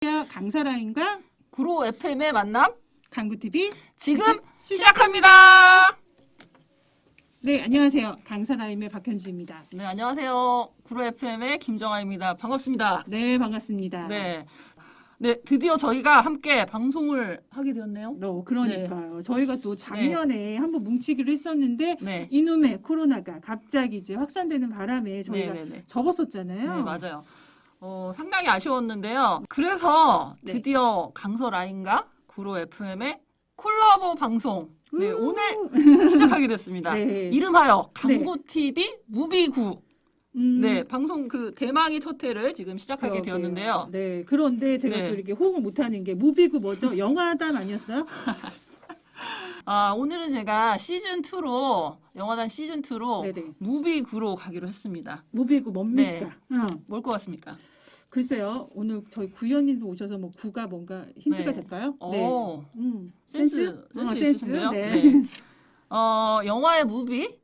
강사라인과 구로 FM의 만남 강구TV 지금 시작합니다. 네, 안녕하세요. 강사라임의 박현주입니다. 네, 안녕하세요. 구로 FM의 김정아입니다. 반갑습니다. 네, 반갑습니다. 네, 드디어 저희가 함께 방송을 하게 되었네요. 그러니까요. 저희가 또 작년에 한번 뭉치기로 했었는데 네, 이놈의 코로나가 갑자기 이제 확산되는 바람에 저희가 네, 접었었잖아요. 네, 맞아요. 상당히 아쉬웠는데요. 그래서 네. 드디어 강서라인과 구로 FM의 콜라보 방송 오늘 시작하게 됐습니다. 네. 이름하여 강구TV 무비구. 음, 네, 방송 그 대망의 첫 회를 지금 시작하게 그러게요. 되었는데요. 네, 그런데 제가 네. 또 이렇게 호응을 못하는 게 무비구 뭐죠? 영화담 아니었어요? 오늘은 제가 영화단 시즌2로 네네. 무비구로 가기로 했습니다. 무비구 뭡니까? 네. 뭘 것 같습니까? 글쎄요. 오늘 저희 구현님도 오셔서 뭐 구가 뭔가 힌트가 네. 될까요? 오, 센스 센스? 있으신데요? 네. 네. 영화의 무비,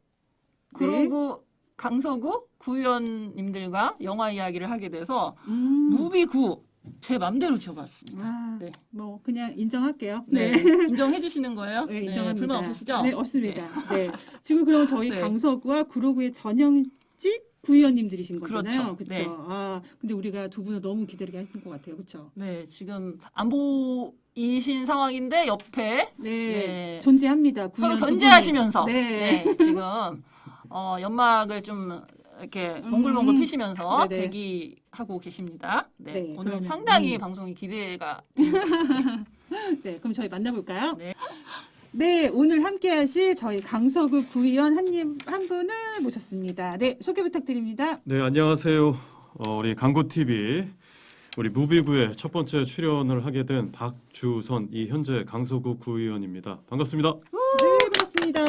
그리고 강서구 구현님들과 영화 이야기를 하게 돼서 무비구 제 맘대로 지어봤습니다. 아, 네. 뭐 그냥 인정할게요. 네. 인정해 주시는 거예요? 네, 인정합니다. 불만 없으시죠? 네, 없습니다. 네. 지금 그럼 저희 네. 강서구와 구로구의 전형직 구의원님들이신 거잖아요. 그렇죠. 그렇죠. 네. 아, 근데 우리가 두 분을 너무 기다리게 했을 것 같아요. 그렇죠? 네, 지금 안 보이신 상황인데 옆에 네. 존재합니다. 서로 구의원 두 견제하시면서 분이. 네. 지금 연막을 좀 이렇게 몽글몽글 피시면서 네네. 대기하고 계십니다. 네, 네, 오늘 그러면, 상당히 방송이 기대가 네, 그럼 저희 만나볼까요? 네. 네, 오늘 함께 하실 저희 강서구 구의원 한 분을 모셨습니다. 네, 소개 부탁드립니다. 네, 안녕하세요. 우리 강구TV 우리 무비구의 첫 번째 출연을 하게 된 박주선 이 현재 강서구 구의원입니다. 반갑습니다. 네, 반갑습니다.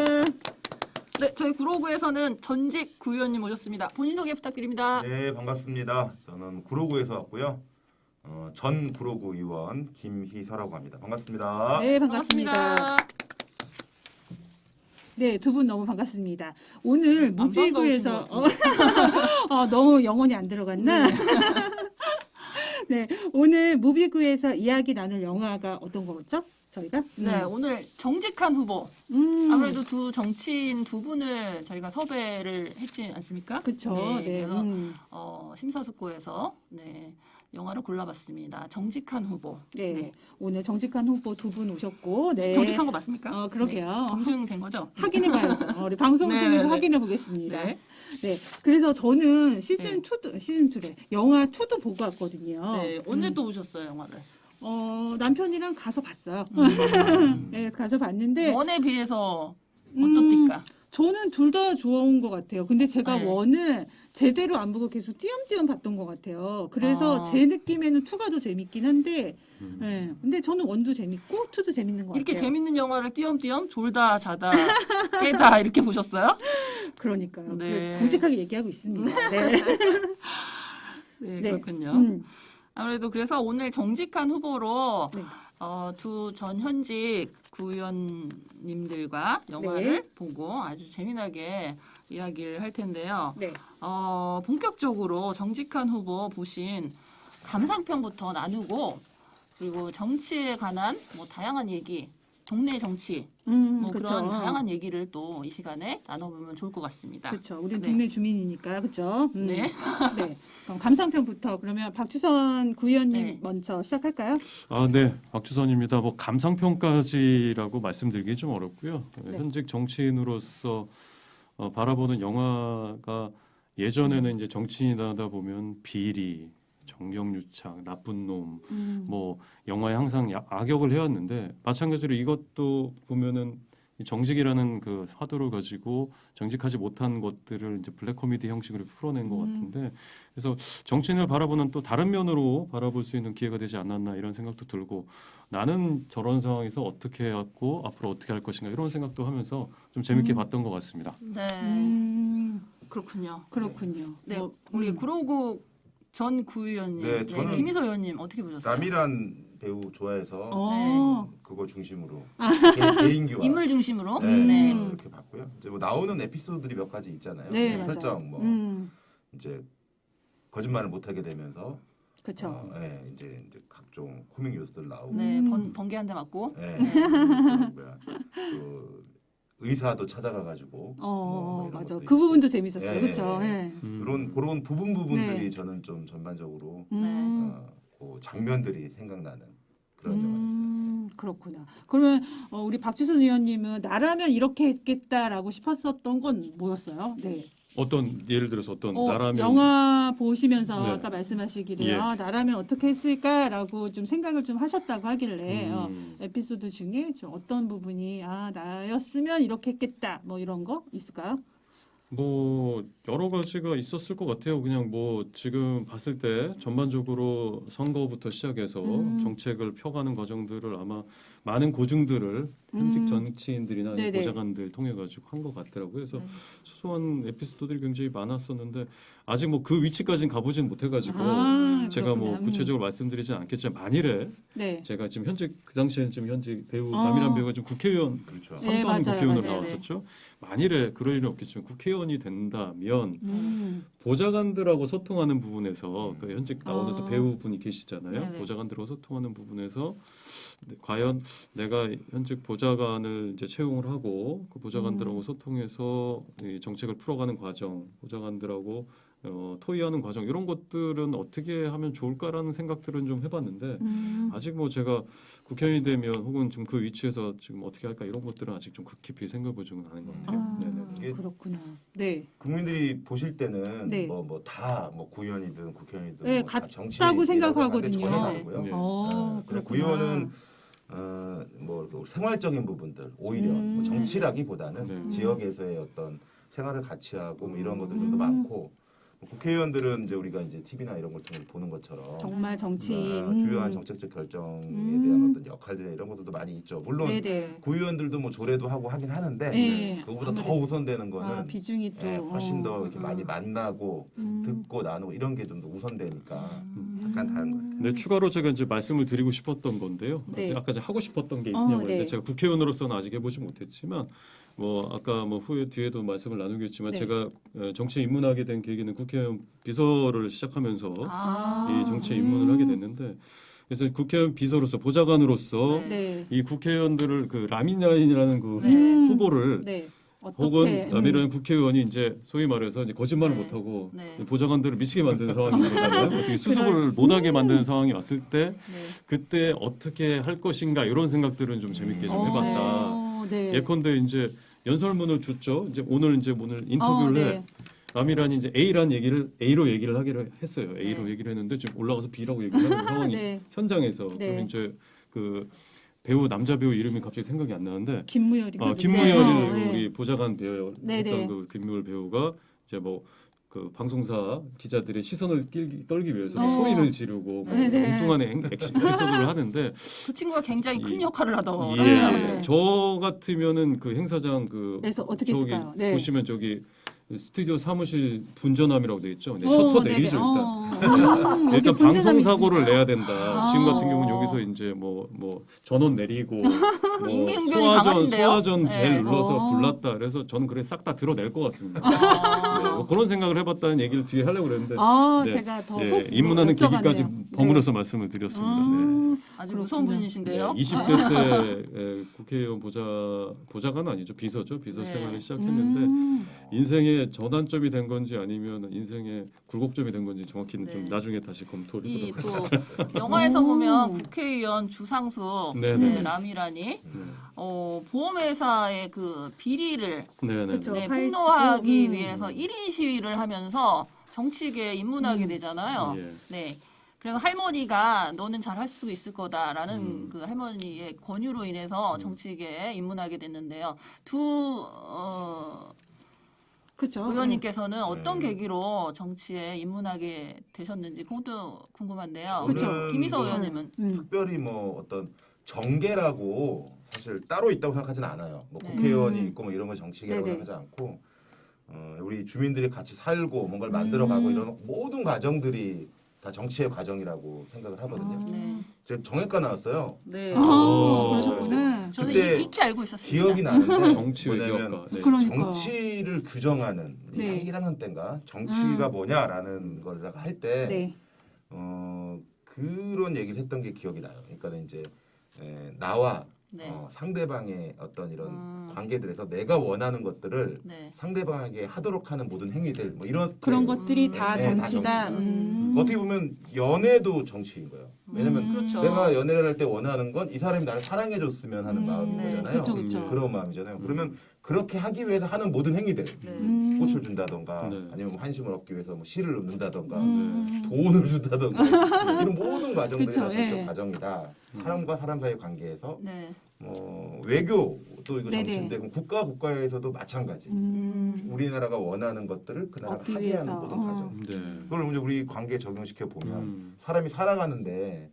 네, 저희 구로구에서는 전직 구의원님 모셨습니다. 본인 소개 부탁드립니다. 네, 반갑습니다. 저는 구로구에서 왔고요. 전 구로구 의원 김희서라고 합니다. 반갑습니다. 네, 반갑습니다. 네, 두 분 너무 반갑습니다. 오늘 안 무비구에서 반가우신 것 너무 영혼이 안 들어갔나? 네, 오늘 무비구에서 이야기 나눌 영화가 어떤 거였죠? 저희가? 네, 오늘 정직한 후보. 아무래도 두 정치인 두 분을 저희가 섭외를 했지 않습니까? 그렇죠. 네. 그래서 심사숙고해서 영화를 골라봤습니다. 정직한 후보. 네, 오늘 정직한 후보 두 분 오셨고, 네. 정직한 거 맞습니까? 그러게요. 네, 검증된 거죠? 확인해봐야죠. 우리 방송을 네, 통해서 네. 확인해 보겠습니다. 네. 네, 그래서 저는 시즌 2래. 영화 2도 보고 왔거든요. 네, 언제 또 보셨어요, 영화를? 남편이랑 가서 봤어요. 네, 가서 봤는데 원에 비해서 어떻습니까? 저는 둘 다 좋은 것 같아요. 근데 제가 네. 원은 제대로 안 보고 계속 띄엄띄엄 봤던 것 같아요. 그래서 제 느낌에는 2가 더 재밌긴 한데, 네, 근데 저는 원도 재밌고 2도 재밌는 것 이렇게 같아요. 재밌는 영화를 띄엄띄엄 졸다 자다 깨다 이렇게 보셨어요? 그러니까요. 네. 정직하게 얘기하고 있습니다. 네. 네, 네. 그렇군요. 아무래도 그래서 오늘 정직한 후보로 네. 두 전 현직 구의원님들과 영화를 네. 보고 아주 재미나게 이야기를 할 텐데요. 네. 본격적으로 정직한 후보 보신 감상평부터 나누고 그리고 정치에 관한 뭐 다양한 얘기, 동네 정치 뭐 그쵸. 그런 다양한 얘기를 또 이 시간에 나눠보면 좋을 것 같습니다. 그렇죠. 우리 네. 동네 주민이니까 그렇죠. 네. 네. 그럼 감상평부터 그러면 박주선 구의원님 네. 먼저 시작할까요? 네, 박주선입니다. 뭐 감상평까지라고 말씀드리기 좀 어렵고요. 네. 현직 정치인으로서 바라보는 영화가 예전에는 이제 정치인이 하다 보면 비리, 정경유착, 나쁜 놈, 뭐 영화에 항상 악역을 해왔는데 마찬가지로 이것도 보면은 이 정직이라는 그 화두를 가지고 정직하지 못한 것들을 이제 블랙 코미디 형식으로 풀어낸 것 같은데 그래서 정치인을 바라보는 또 다른 면으로 바라볼 수 있는 기회가 되지 않았나 이런 생각도 들고 나는 저런 상황에서 어떻게 해왔고 앞으로 어떻게 할 것인가 이런 생각도 하면서 좀 재밌게 봤던 것 같습니다. 네. 그렇군요. 그렇군요. 네, 뭐, 우리 구로구 전 구의원님, 네, 저는 김희서 의원님 어떻게 보셨어요? 남이란 배우 좋아해서 그거 중심으로 개인기와 인물 중심으로. 네, 이렇게 봤고요. 이제 뭐 나오는 에피소드들이 몇 가지 있잖아요. 네, 설정 맞아요. 이제 거짓말을 못하게 되면서 그렇죠. 이제 각종 코믹 요소들 나오고, 네, 번개 한 대 맞고. 또 의사도 찾아가가지고, 뭐 이런 맞아. 것도 그 있고. 부분도 재밌었어요. 예, 그렇죠. 예. 예. 그런 부분들이 네. 저는 좀 전반적으로 그 장면들이 생각나는 그런 영화였어요. 그렇구나. 그러면 우리 박주선 의원님은 나라면 이렇게 했겠다라고 싶었었던 건 뭐였어요? 네. 어떤 예를 들어서 어떤 나라면 영화 보시면서 네. 아까 말씀하시기를 예. 나라면 어떻게 했을까라고 좀 생각을 좀 하셨다고 하길래 음. 에피소드 중에 좀 어떤 부분이 나였으면 이렇게 했겠다 뭐 이런 거 있을까요? 뭐 여러 가지가 있었을 것 같아요. 그냥 뭐 지금 봤을 때 전반적으로 선거부터 시작해서 정책을 펴가는 과정들을 아마 많은 고증들을 현직 정치인들이나 네네. 보좌관들 통해 가지고 한 것 같더라고요. 그래서 소소한 에피소드들이 굉장히 많았었는데 아직 뭐 그 위치까지는 가보진 못해가지고 제가 뭐 그렇구나. 구체적으로 말씀드리진 않겠지만 만일에 네. 제가 지금 현재 그 당시에는 지금 현재 배우 남이란 배우가 지금 국회의원 그렇죠. 네, 삼선 맞아요, 국회의원으로 맞아요. 나왔었죠. 만일에 그럴 일은 없겠지만 국회의원이 된다면 보좌관들하고 소통하는 부분에서 그 현직 나오는 또 배우분이 계시잖아요. 네네. 보좌관들하고 소통하는 부분에서 과연 내가 현직 보좌관을 이제 채용을 하고 그 보좌관들하고 소통해서 이 정책을 풀어가는 과정, 보좌관들하고 토의하는 과정 이런 것들은 어떻게 하면 좋을까라는 생각들은 좀 해봤는데 아직 뭐 제가 국회의원이 되면 혹은 좀 그 위치에서 지금 어떻게 할까 이런 것들은 아직 좀 깊이 생각해보지는 않은 것 같아요. 네네. 그렇구나. 네. 국민들이 보실 때는 네. 뭐 다 뭐 구의원이든 국회의원이든 네, 뭐 다 같다고 정치인이라고 생각하거든요. 하는데 전혀 다르고요. 네. 그렇구나. 구의원은 뭐 생활적인 부분들 오히려 뭐 정치라기보다는 네. 지역에서의 어떤 생활을 같이 하고 뭐 이런 것들이 좀 더 많고 국회의원들은 이제 우리가 이제 TV나 이런 걸 통해 보는 것처럼 정말 정치인 주요한 정책적 결정에 대한 어떤 역할들이나 이런 것들도 많이 있죠. 물론 네네. 구의원들도 뭐 조례도 하고 하긴 하는데 네. 그거보다 더 아무래도. 우선되는 거는 비중이 또 훨씬 더 이렇게 많이 만나고 듣고 나누고 이런 게 좀 더 우선되니까 약간 다른 것 같아요. 네, 추가로 제가 이제 말씀을 드리고 싶었던 건데요. 네. 아까 이제 하고 싶었던 게 있냐고 했는데 네. 제가 국회의원으로서는 아직 해보지 못했지만 뭐 아까 뭐 후에 뒤에도 말씀을 나누겠지만 네. 제가 정치에 입문하게 된 계기는 국회의원 비서를 시작하면서 이 정치에 입문을 하게 됐는데 그래서 국회의원 비서로서 보좌관으로서 네. 이 국회의원들을 그 라민라인이라는 그 후보를 네. 혹은 어떻게 라민라인 국회의원이 이제 소위 말해서 이제 거짓말을 네. 못하고 네. 보좌관들을 미치게 만드는 상황이 오잖아요. 어떻게 수습을 못하게 만드는 상황이 왔을 때 그때 어떻게 할 것인가 이런 생각들은 좀 재밌게 좀 해봤다. 네. 예컨대 이제 연설문을 줬죠. 이제 오늘 인터뷰를 네. 해. 라미란이 이제 A로 얘기를 하기로 했어요. A로 얘기를 했는데 지금 올라가서 B라고 얘기를 하는 상황이 네. 현장에서 네. 그러면 이제 그 남자 배우 이름이 갑자기 생각이 안 나는데 김무열이거든요. 김무열을 네. 우리 보좌관 배우 네, 네. 했던 그 김무열 배우가 이제 뭐 그 방송사 기자들의 시선을 끌기 위해서 소리를 지르고 뭐 네, 네. 엉뚱한 에피소드를 하는데 그 친구가 굉장히 큰 역할을 하더라고요. 예, 저 같으면은 그 행사장 그래서 어떻게 저기 했을까요? 네. 보시면 저기 스튜디오 사무실 분전함이라고 돼 있죠. 네, 셔터 네네. 내리죠 일단. 일단 분전함이 방송 사고를 있습니다. 내야 된다. 지금 같은 경우는 여기서 이제 뭐 전원 내리고 뭐 임기응변이 강하신데요? 소화전 벨 네. 눌러서 불났다. 그래서 저는 그래 싹 다 들어낼 것 같습니다. 네, 뭐 그런 생각을 해봤다는 얘기를 뒤에 하려고 그랬는데 네. 제가 더 예, 입문하는 여쭤봤네요. 계기까지 버무려서 말씀을 드렸습니다. 네. 아주 무서운 분이신데요. 20대 때 국회의원 보좌관 아니죠 비서죠 비서 네. 생활을 시작했는데 인생의 전환점이 된 건지 아니면 인생의 굴곡점이 된 건지 정확히는 네. 좀 나중에 다시 검토를 이 해보도록 하겠습니다. 또 영화에서 보면 국회의원 주상수 네네. 라미란이 보험회사의 그 비리를 네네. 그쵸. 폭로하기 파헤치고, 위해서 1인 시위를 하면서 정치계에 입문하게 되잖아요. 예. 네. 그래서 할머니가 너는 잘할 수 있을 거다라는 그 할머니의 권유로 인해서 정치계에 입문하게 됐는데요. 그렇죠. 의원님께서는 어떤 계기로 정치에 입문하게 되셨는지 그것도 궁금한데요. 그쵸. 김희서 뭐 의원님은 특별히 뭐 어떤 정계라고 사실 따로 있다고 생각하지는 않아요. 뭐 네. 국회의원이 있고 뭐 이런 걸 정치계라고 네네. 생각하지 않고 우리 주민들이 같이 살고 뭔가를 만들어가고 이런 모든 과정들이 다 정치의 과정이라고 생각을 하거든요. 네. 제가 정외과 나왔어요. 네. 그러셨구나. 저는 그때 익히 알고 있었습니다. 기억이 나는데 정치 뭐냐면 외교학과. 네. 그러니까. 정치를 규정하는 네. 1학년 때인가 정치가 뭐냐라는 걸 할 때 네. 그런 얘기를 했던 게 기억이 나요. 그러니까 이제 나와 네. 상대방의 어떤 이런 관계들에서 내가 원하는 것들을 네. 상대방에게 하도록 하는 모든 행위들 뭐 이런 그런 것들이 다 네, 다 정치다. 정치다. 어떻게 보면 연애도 정치인 거예요. 왜냐면 그렇죠. 내가 연애를 할 때 원하는 건 이 사람이 나를 사랑해줬으면 하는 마음인 네. 거잖아요. 그렇죠, 그렇죠. 그런 마음이잖아요. 그러면 그렇게 하기 위해서 하는 모든 행위들, 네. 꽃을 준다던가 네. 아니면 뭐 환심을 얻기 위해서 뭐 씨를 읊는다던가 음. 돈을 준다던가 이런 모든 과정들이 그쵸, 다 정적 예. 과정이다. 사람과 사람 사이의 관계에서 네. 외교도 이거 네네. 정치인데 그럼 국가와 국가에서도 마찬가지. 우리나라가 원하는 것들을 그 나라가 얻기 하게 하는 위해서. 모든 과정. 네. 그걸 이제 우리 관계에 적용시켜 보면 음. 사람이 살아가는데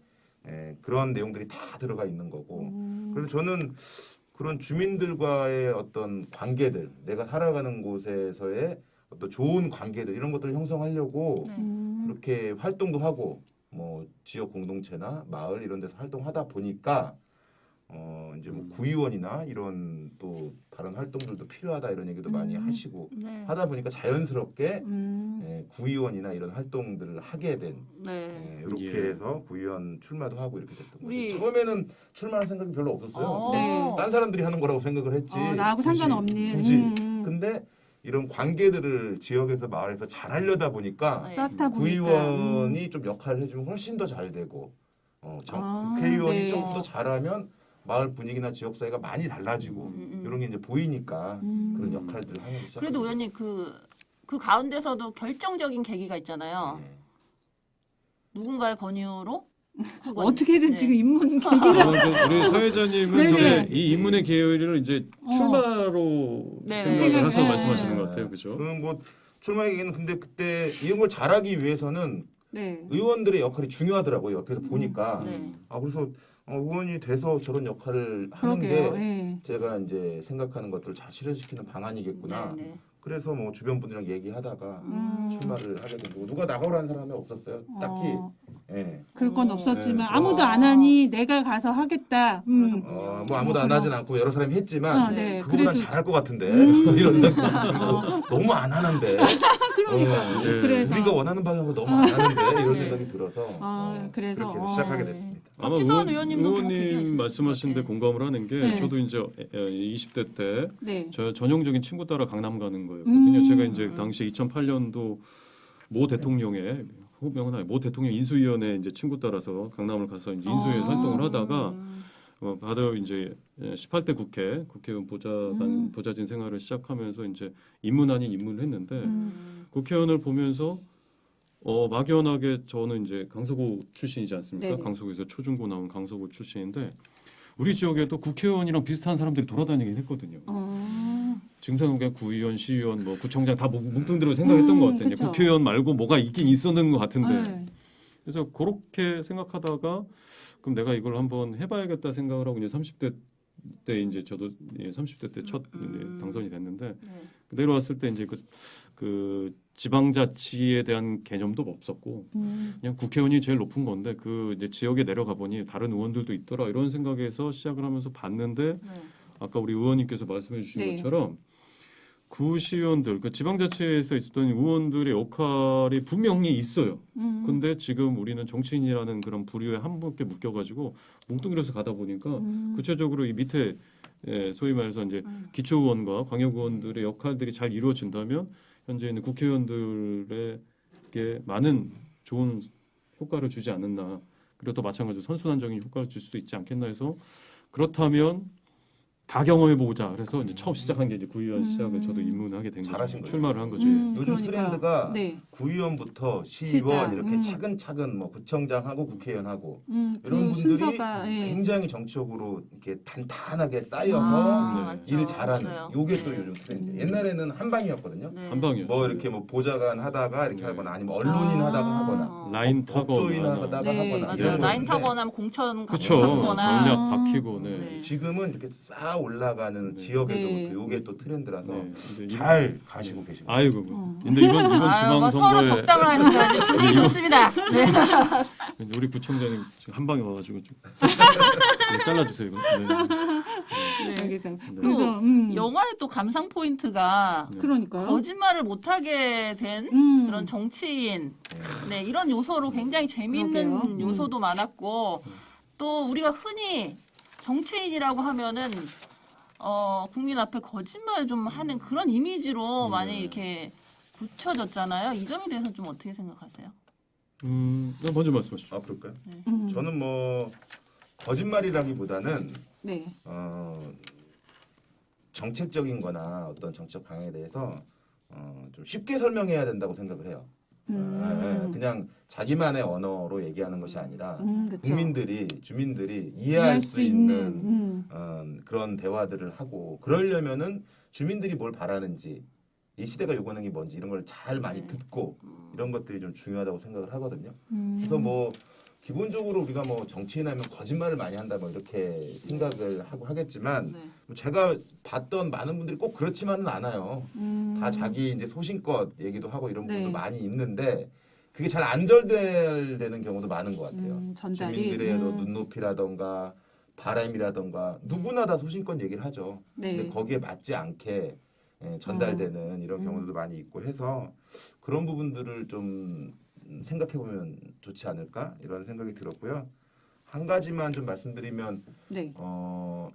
그런 내용들이 다 들어가 있는 거고. 그래서 저는 그런 주민들과의 어떤 관계들, 내가 살아가는 곳에서의 어떤 좋은 관계들 이런 것들을 형성하려고 네. 그렇게 활동도 하고 뭐 지역 공동체나 마을 이런 데서 활동하다 보니까 이제 뭐 구의원이나 이런 또 다른 활동들도 필요하다 이런 얘기도 많이 하시고 네. 하다 보니까 자연스럽게 구의원이나 이런 활동들을 하게 된 네. 이렇게 예. 해서 구의원 출마도 하고 이렇게 됐던 거죠. 우리- 처음에는 출마할 생각이 별로 없었어요. 네. 딴 사람들이 하는 거라고 생각을 했지. 나하고 굳이, 상관없는. 굳이. 근데 이런 관계들을 지역에서 마을에서 잘 하려다 보니까 네. 쌓다 보니까. 구의원이 좀 역할을 해주면 훨씬 더 잘 되고 국회의원이 네. 좀 더 잘하면 마을 분위기나 지역 사회가 많이 달라지고 이런 게 이제 보이니까 그런 역할들을 하는 거죠. 그래도 의원님 그 가운데서도 결정적인 계기가 있잖아요. 네. 누군가의 권유로 혹은- 어떻게든 네. 지금 인문 계기를 우리 사회자님은 네네. 이제 이 인문의 계열을 이제 출마로 네. 생각을 해서 생각- 말씀하시는 네. 것 같아요, 그죠? 그럼 뭐 출마 얘기는 근데 그때 이런 걸 잘하기 위해서는 네. 의원들의 역할이 중요하더라고요. 옆에서 보니까. 네. 그래서 의원이 돼서 저런 역할을 하는 그러게요. 게 네. 제가 이제 생각하는 것들을 잘 실현시키는 방안이겠구나. 네, 네. 그래서 뭐 주변 분들이랑 얘기하다가 음. 출마를 하게 된 거고 누가 나가오라는 사람이 없었어요. 딱히. 예. 그럴 건 없었지만 네. 아무도 안 하니 내가 가서 하겠다. 뭐 아무도 안 하진 않고 여러 사람이 했지만 네. 그거보단 그래도 잘할 것 같은데 이런 생각이 들고 너무 안 하는데 그러니까. 네. 그래서 우리가 원하는 방향으로 너무 안 하는데 이런 네. 생각이 들어서 그래서 그렇게 해서 시작하게 됐습니다. 아마 박지선 의원님도 뭐 계기가 있으실 의원님 말씀하신 데 것 공감을 하는 게 네. 저도 이제 20대 때 네. 저 전형적인 친구 따라 강남 가는 거였거든요. 제가 이제 음. 당시 2008년도 모 대통령의 후명은 아니 모 대통령 인수위원회 이제 친구 따라서 강남을 가서 이제 인수위에 활동을 하다가 다들 이제 18대 국회의원 보좌진 생활을 시작하면서 이제 입문 아닌 입문을 했는데 국회의원을 보면서 막연하게 저는 이제 강서구 출신이지 않습니까? 네네. 강서구에서 초중고 나온 강서구 출신인데 우리 지역에도 국회의원이랑 비슷한 사람들이 돌아다니긴 했거든요. 지금 생각해 구의원, 시의원, 뭐 구청장 다 뭉뚱그려 생각했던 것 같아요. 그쵸. 국회의원 말고 뭐가 있긴 있었는 것 같은데. 네. 그래서 그렇게 생각하다가 그럼 내가 이걸 한번 해봐야겠다 생각을 하고 이제 30대 때 이제 저도 30대 때 첫 당선이 됐는데 네. 내려왔을 때 이제 그 지방자치에 대한 개념도 없었고 그냥 국회의원이 제일 높은 건데 그 이제 지역에 내려가 보니 다른 의원들도 있더라 이런 생각에서 시작을 하면서 봤는데 네. 아까 우리 의원님께서 말씀해 주신 네. 것처럼 구시의원들, 그 지방자치에서 있었던 의원들의 역할이 분명히 있어요. 근데 지금 우리는 정치인이라는 그런 부류에 한 분께 묶여가지고 뭉뚱그려서 가다 보니까 구체적으로 이 밑에 소위 말해서 이제 기초의원과 광역의원들의 역할들이 잘 이루어진다면 현재 있는 국회의원들에게 많은 좋은 효과를 주지 않았나. 그리고 또 마찬가지로 선순환적인 효과를 줄 수 있지 않겠나 해서 그렇다면 다 경험해 보자. 그래서 이제 처음 시작한 게 이제 구의원 시작을 저도 입문하게 된 거죠. 잘하신 거예요. 출마를 한 거죠. 요즘 트렌드가 네. 구의원부터 시의원 시장, 이렇게 차근차근 뭐 구청장하고 국회의원하고 이런 그 분들이 순서가 굉장히 정치적으로 이렇게 단단하게 쌓여서 맞죠. 일 잘하는 맞아요. 요게 또 네. 요즘 트렌드. 옛날에는 한 방이었거든요. 네. 한 방이요. 뭐 이렇게 뭐 보좌관 하다가 이렇게 네. 하거나 아니면 언론인 하다가 하거나 어. 라인 법조인 타거나 하다가 네. 하거나 맞아요. 이런 라인 거였는데 타거나 공천 그쵸. 갖거나 전략 박히고 네. 네. 지금은 이렇게 싹 쌓아 올라가는 네. 지역에서부터 네. 이게 또 트렌드라서 네. 근데 잘 가시고 계신 것 같아요. 아이고. 근데 이번 뭐 지방 서로 선거에 덕담을 하시다니 분위기 좋습니다. 네. 우리 구청장님 지금 한 방에 와가지고 좀 네, 잘라주세요. 이거. 네. 여기서 네. 그래서 영화의 또 감상 포인트가 네. 그러니까요. 거짓말을 못하게 된 그런 정치인, 네, 이런 요소로 굉장히 재미있는 그러게요. 요소도 많았고, 또 우리가 흔히 정치인이라고 하면은 국민 앞에 거짓말 좀 하는 그런 이미지로 많이 이렇게 굳혀졌잖아요. 이 점에 대해서 좀 어떻게 생각하세요? 먼저 말씀하시죠. 아 그럴까요? 음. 저는 뭐 거짓말이라기보다는 네. 정책적인거나 어떤 정책 방향에 대해서 좀 쉽게 설명해야 된다고 생각을 해요. 그냥 자기만의 언어로 얘기하는 것이 아니라 그쵸. 국민들이 주민들이 이해할 수 있는 그런 대화들을 하고 그러려면은 주민들이 뭘 바라는지 이 시대가 요구하는 게 뭔지 이런 걸 잘 많이 네. 듣고 이런 것들이 좀 중요하다고 생각을 하거든요. 음. 그래서 뭐 기본적으로 우리가 뭐 정치인하면 거짓말을 많이 한다 뭐 이렇게 생각을 하고 하겠지만 네. 뭐 제가 봤던 많은 분들이 꼭 그렇지만은 않아요. 다 자기 이제 소신껏 얘기도 하고 이런 네. 부분도 많이 있는데 그게 잘 안 전달되는 경우도 많은 것 같아요. 전달이 주민들의 눈높이라던가 바람이라던가 누구나 다 소신껏 얘기를 하죠. 네. 근데 거기에 맞지 않게 전달되는 이런 경우도 많이 있고 해서 그런 부분들을 좀 생각해 보면 좋지 않을까 이런 생각이 들었고요. 한 가지만 좀 말씀드리면 네.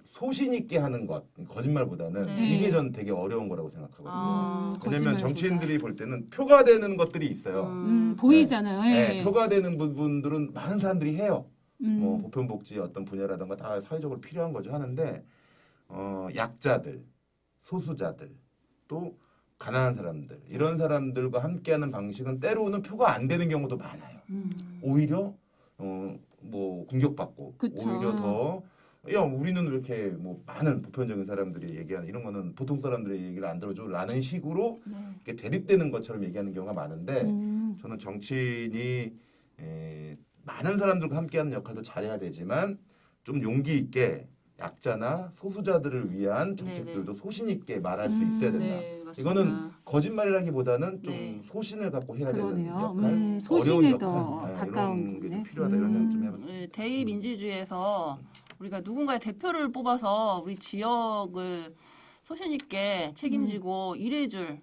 소신 있게 하는 것 거짓말보다는 네. 이게 전 되게 어려운 거라고 생각하거든요. 왜냐하면 거짓말보다. 정치인들이 볼 때는 표가 되는 것들이 있어요. 보이잖아요. 네, 예. 표가 되는 부분들은 많은 사람들이 해요. 뭐 음. 보편복지 어떤 분야라든가 다 사회적으로 필요한 거죠 하는데 약자들, 소수자들 또 가난한 사람들 이런 사람들과 함께하는 방식은 때로는 표가 안 되는 경우도 많아요. 오히려 뭐 공격받고 그쵸. 오히려 더 야 우리는 왜 이렇게 뭐 많은 보편적인 사람들이 얘기하는 이런 거는 보통 사람들의 얘기를 안 들어줘라는 식으로 네. 이렇게 대립되는 것처럼 얘기하는 경우가 많은데 음. 저는 정치인이 많은 사람들과 함께하는 역할도 잘해야 되지만 좀 용기 있게 약자나 소수자들을 위한 정책들도 소신 있게 말할 수 있어야 된다. 네, 맞습니다. 이거는 거짓말이라기보다는 좀 네. 소신을 갖고 해야 되는 그러네요. 역할, 어려운 소신에 역할, 더 가까운 이런 게 좀 거네. 필요하다 이런 생각 좀 해봤어요. 네, 대의민주주의에서 우리가 누군가의 대표를 뽑아서 우리 지역을 소신 있게 책임지고 일해줄